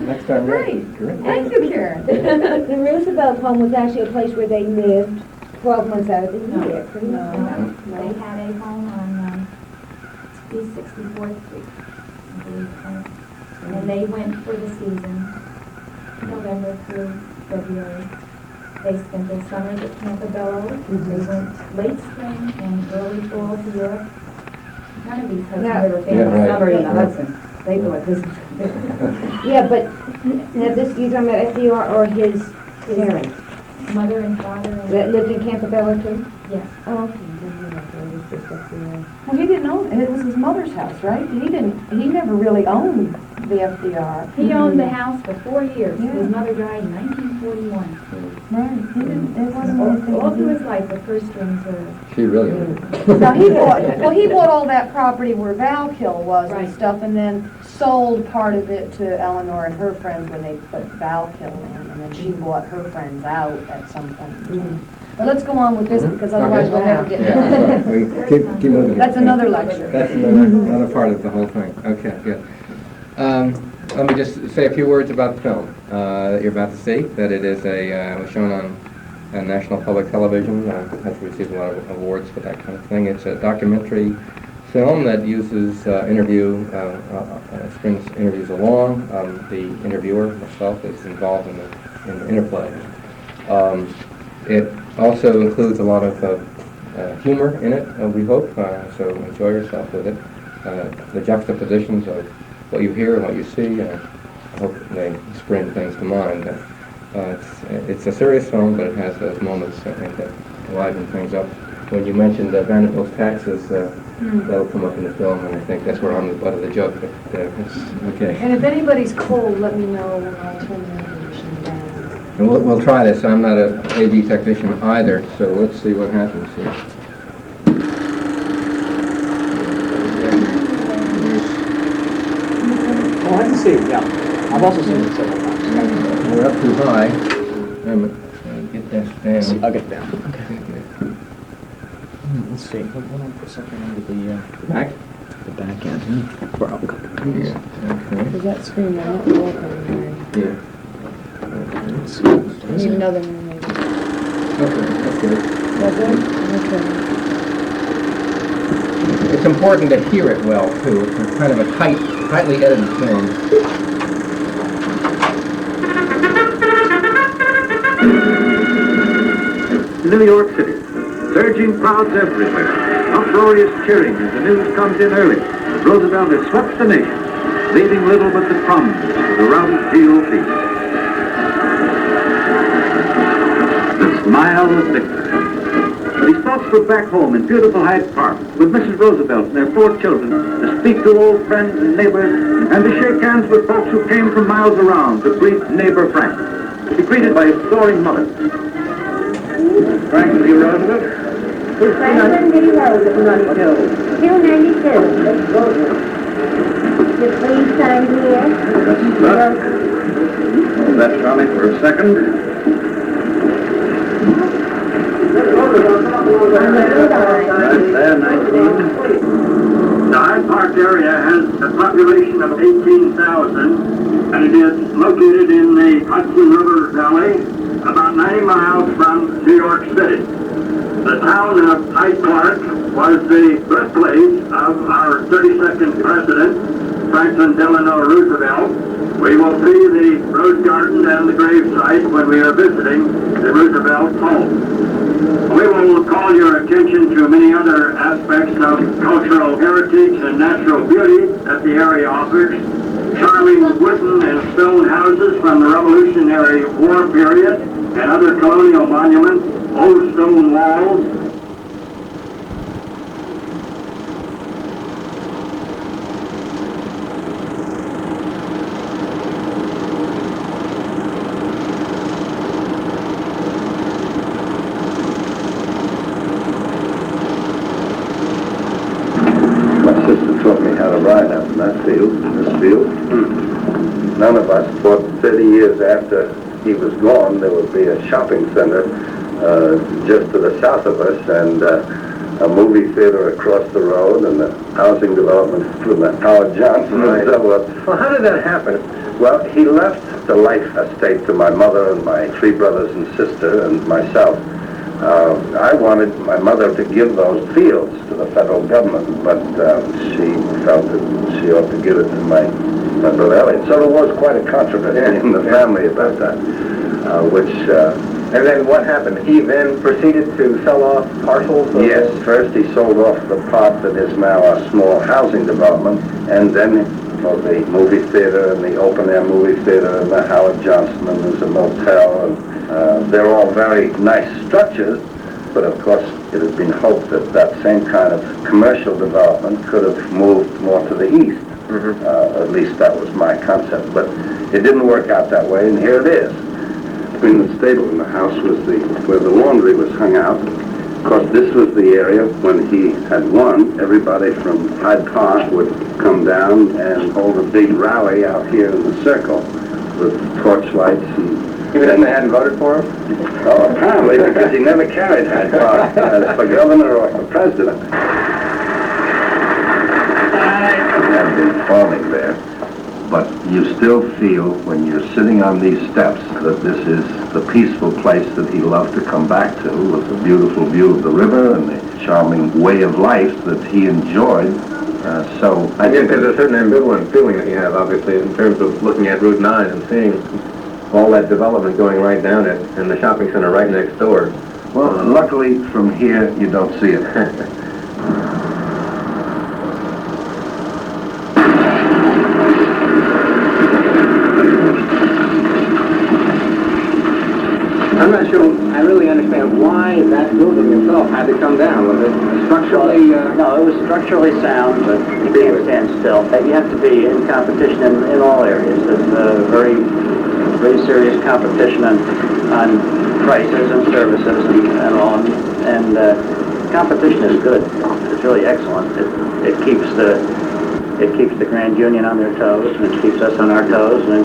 J: Next time.
E: Great. Thank you, Karen.
G: The Roosevelt home was actually a place where they lived 12 months out of the year, pretty much.
H: They had a home on East 64th Street, I believe. And they went for the season, November through February. They spent their summers at Campobello. They went late spring and early fall to Europe. None of these Hudson River families
J: summer
E: in the Hudson. They thought this was...
G: Yeah, but now this, you're talking about FDR or his parents?
H: Mother and father.
G: That lived in Campobello too?
H: Yes.
G: Oh, okay.
E: Well, he didn't own it. It was his mother's house, right? He never really owned the FDR.
H: He owned the house for 4 years.
E: Yeah.
H: His mother died in 1950. 1941.
G: Right, he didn't, it wasn't
H: All through
G: anything.
H: his life, the first strings are...
J: She really
B: Now, he bought all that property where Valkill was and
H: Right.
B: stuff, and then sold part of it to Eleanor and her friends when they put Valkill in, and then she bought her friends out at some point in time. But let's go on with this, because otherwise we'll never get
J: Yeah,
B: done.
J: we keep moving.
B: That's another lecture.
J: That's another part of the whole thing. Okay, good. Let me just say a few words about the film that you're about to see. That it is was shown on national public television. Has received a lot of awards for that kind of thing. It's a documentary film that uses strings interviews along. The interviewer, myself, is involved in the interplay. It also includes a lot of humor in it, we hope, so enjoy yourself with it. The juxtapositions of what you hear and what you see, I hope they spring things to mind. It's a serious film, but it has those moments, I think, that liven things up. When you mentioned Vanderbilt's taxes, that'll come up in the film, and I think that's where I'm the butt of the joke, but it's okay.
B: And if anybody's cold, let me know, and I'll turn the air conditioning down.
J: And we'll try this. I'm not a AV technician either, so let's see what happens here.
A: Oh, I can see it, yeah. I've also seen it several times.
J: We're up too high. Get this down.
A: I'll get it down. Okay. Let's see. Hold on for a second under the
J: Back?
A: the back end. Borrow a couple of these.
J: Yeah. Okay.
B: Does that screen not work on
J: Yeah.
A: Let's see.
B: there? Need another one, maybe.
J: Okay, that's good.
B: Does it? Okay.
J: It's important to hear it well, too. It's a kind of a tightly edited film.
K: New York City, surging crowds everywhere, uproarious cheering as the news comes in early. Roosevelt has swept the nation, leaving little but the crumbs for the rowdy GOP. The smile of victory. He stops for back home in beautiful Hyde Park with Mrs. Roosevelt and their 4 children to speak to old friends and neighbors and to shake hands with folks who came from miles around to greet neighbor Frank. To be greeted by his adoring mother. Frank D. Roosevelt.
G: Franklin D. Roosevelt. 292. You please sign here.
K: Hold that, Charlie, for a second. Right there, 19.
L: The Hyde Park area has a population of 18,000, and it is located in the Hudson River Valley, about 90 miles from New York City. The town of Hyde Park was the birthplace of our 32nd president, Franklin Delano Roosevelt. We will see the rose garden and the grave site when we are visiting the Roosevelt home. We will call your attention to many other aspects of cultural heritage and natural beauty that the area offers. Charming wooden and stone houses from the Revolutionary War period and other colonial monuments, old stone walls.
K: Taught me how to ride out in that field, in this field. None of us thought 30 years after he was gone there would be a shopping center just to the south of us and a movie theater across the road and a housing development from the Howard Johnson and so on. Well, how did that happen? Well, he left the life estate to my mother and my 3 brothers and sister and myself. I wanted my mother to give those fields to the federal government, but she felt that she ought to give it to my brother Elliot. So there was quite a controversy in the family about that,
J: And then what happened? He then proceeded to sell off parcels?
K: Yes, first he sold off the part that is now a small housing development, and then the movie theater and the open-air movie theater and the Howard Johnson, and there's a motel, and they're all very nice structures, but of course it has been hoped that that same kind of commercial development could have moved more to the east. At least that was my concept, but it didn't work out that way, and here it is. between the stable and the house was where the laundry was hung out. Of course, this was the area when he had won. Everybody from Hyde Park would come down and hold a big rally out here in the circle with torchlights and...
J: Even then they hadn't voted for him?
K: Oh, apparently, because he never carried Hyde Park for governor or for president. Have been falling there, but you still feel when you're sitting on these steps that this is the peaceful place that he loved to come back to, with the beautiful view of the river and the charming way of life that he enjoyed. So
J: I guess there's a certain ambivalent feeling that you have, obviously, in terms of looking at Route 9 and seeing all that development going right down it, and the shopping center right next door.
K: Well, luckily from here you don't see it.
J: I'm not sure I really understand why that building itself had to come down. Was it structurally...
A: No, it was structurally sound, but you can't stand still. You have to be in competition in all areas. There's very serious competition on prices and services and all. And competition is good. It's really excellent. It keeps the Grand Union on their toes, and it keeps us on our toes, and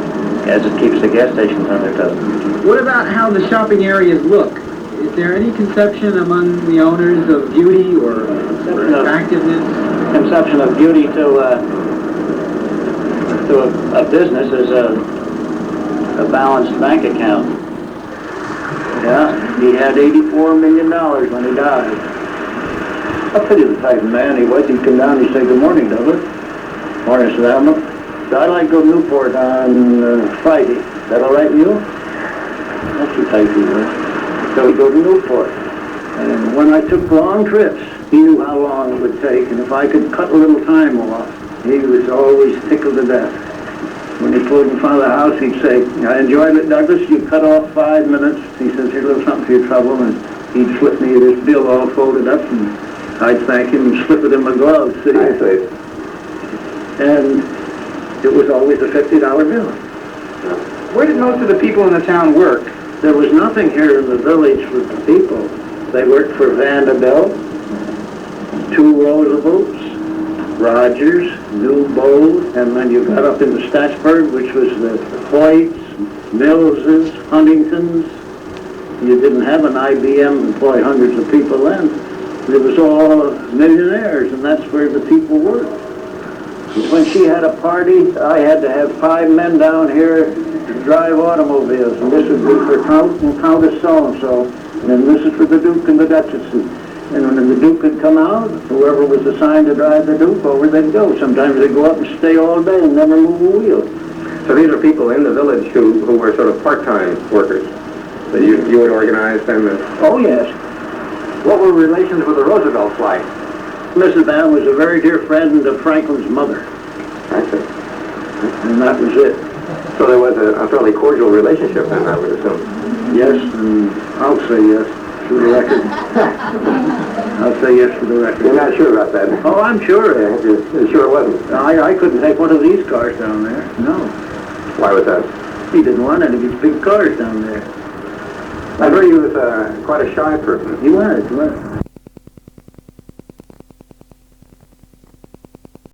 A: as it keeps the gas stations on their toes.
M: What about how the shopping areas look? Is there any conception among the owners of beauty or attractiveness?
A: Conception of beauty to a business is a balanced bank account. Yeah, he had $84 million when he died. I'll tell you the type of man he was. He'd come down and he'd say, "Good morning, Douglas." Morning, sir. I'd like to go to Newport on Friday. Is that all right with you? That's the type he was. So he'd go to Newport. And when I took long trips, he knew how long it would take. And if I could cut a little time off, he was always tickled to death. When he pulled in front of the house, he'd say, "I enjoyed it, Douglas. You cut off 5 minutes." He says, "Here's a little something for your trouble." And he'd slip me this bill all folded up, and I'd thank him and slip it in my glove. See?
J: I see.
A: And it was always a $50 bill.
M: Where did most of the people in the town work?
A: There was nothing here in the village for the people. They worked for Vanderbilt, Two Roosevelts, Rogers, New Bow, and then you got up into Statsburg, which was the Hoyts, Millses, Huntingtons. You didn't have an IBM employ hundreds of people then. It was all millionaires, and that's where the people worked. When she had a party, I had to have 5 men down here to drive automobiles, and this would be for Count and Countess so-and-so, and this is for the Duke and the Duchess. And when the Duke would come out, whoever was assigned to drive the Duke over, they'd go. Sometimes they'd go up and stay all day and never move a wheel.
J: So these are people in the village who were sort of part-time workers. So you would organize them?
A: Oh, yes.
J: What were relations with the Roosevelts like?
A: Mrs. Van was a very dear friend of Franklin's mother.
J: I see.
A: And that was it.
J: So there was a fairly cordial relationship then, I would assume.
A: Yes, and I'll say yes for the record. I'll say yes for the record.
J: You're not sure about that?
A: Oh, I'm sure.
J: You're sure it wasn't?
A: I couldn't take one of these cars down there. No.
J: Why was that?
A: He didn't want any of these big cars down there.
J: I heard he was quite a shy person.
A: He was.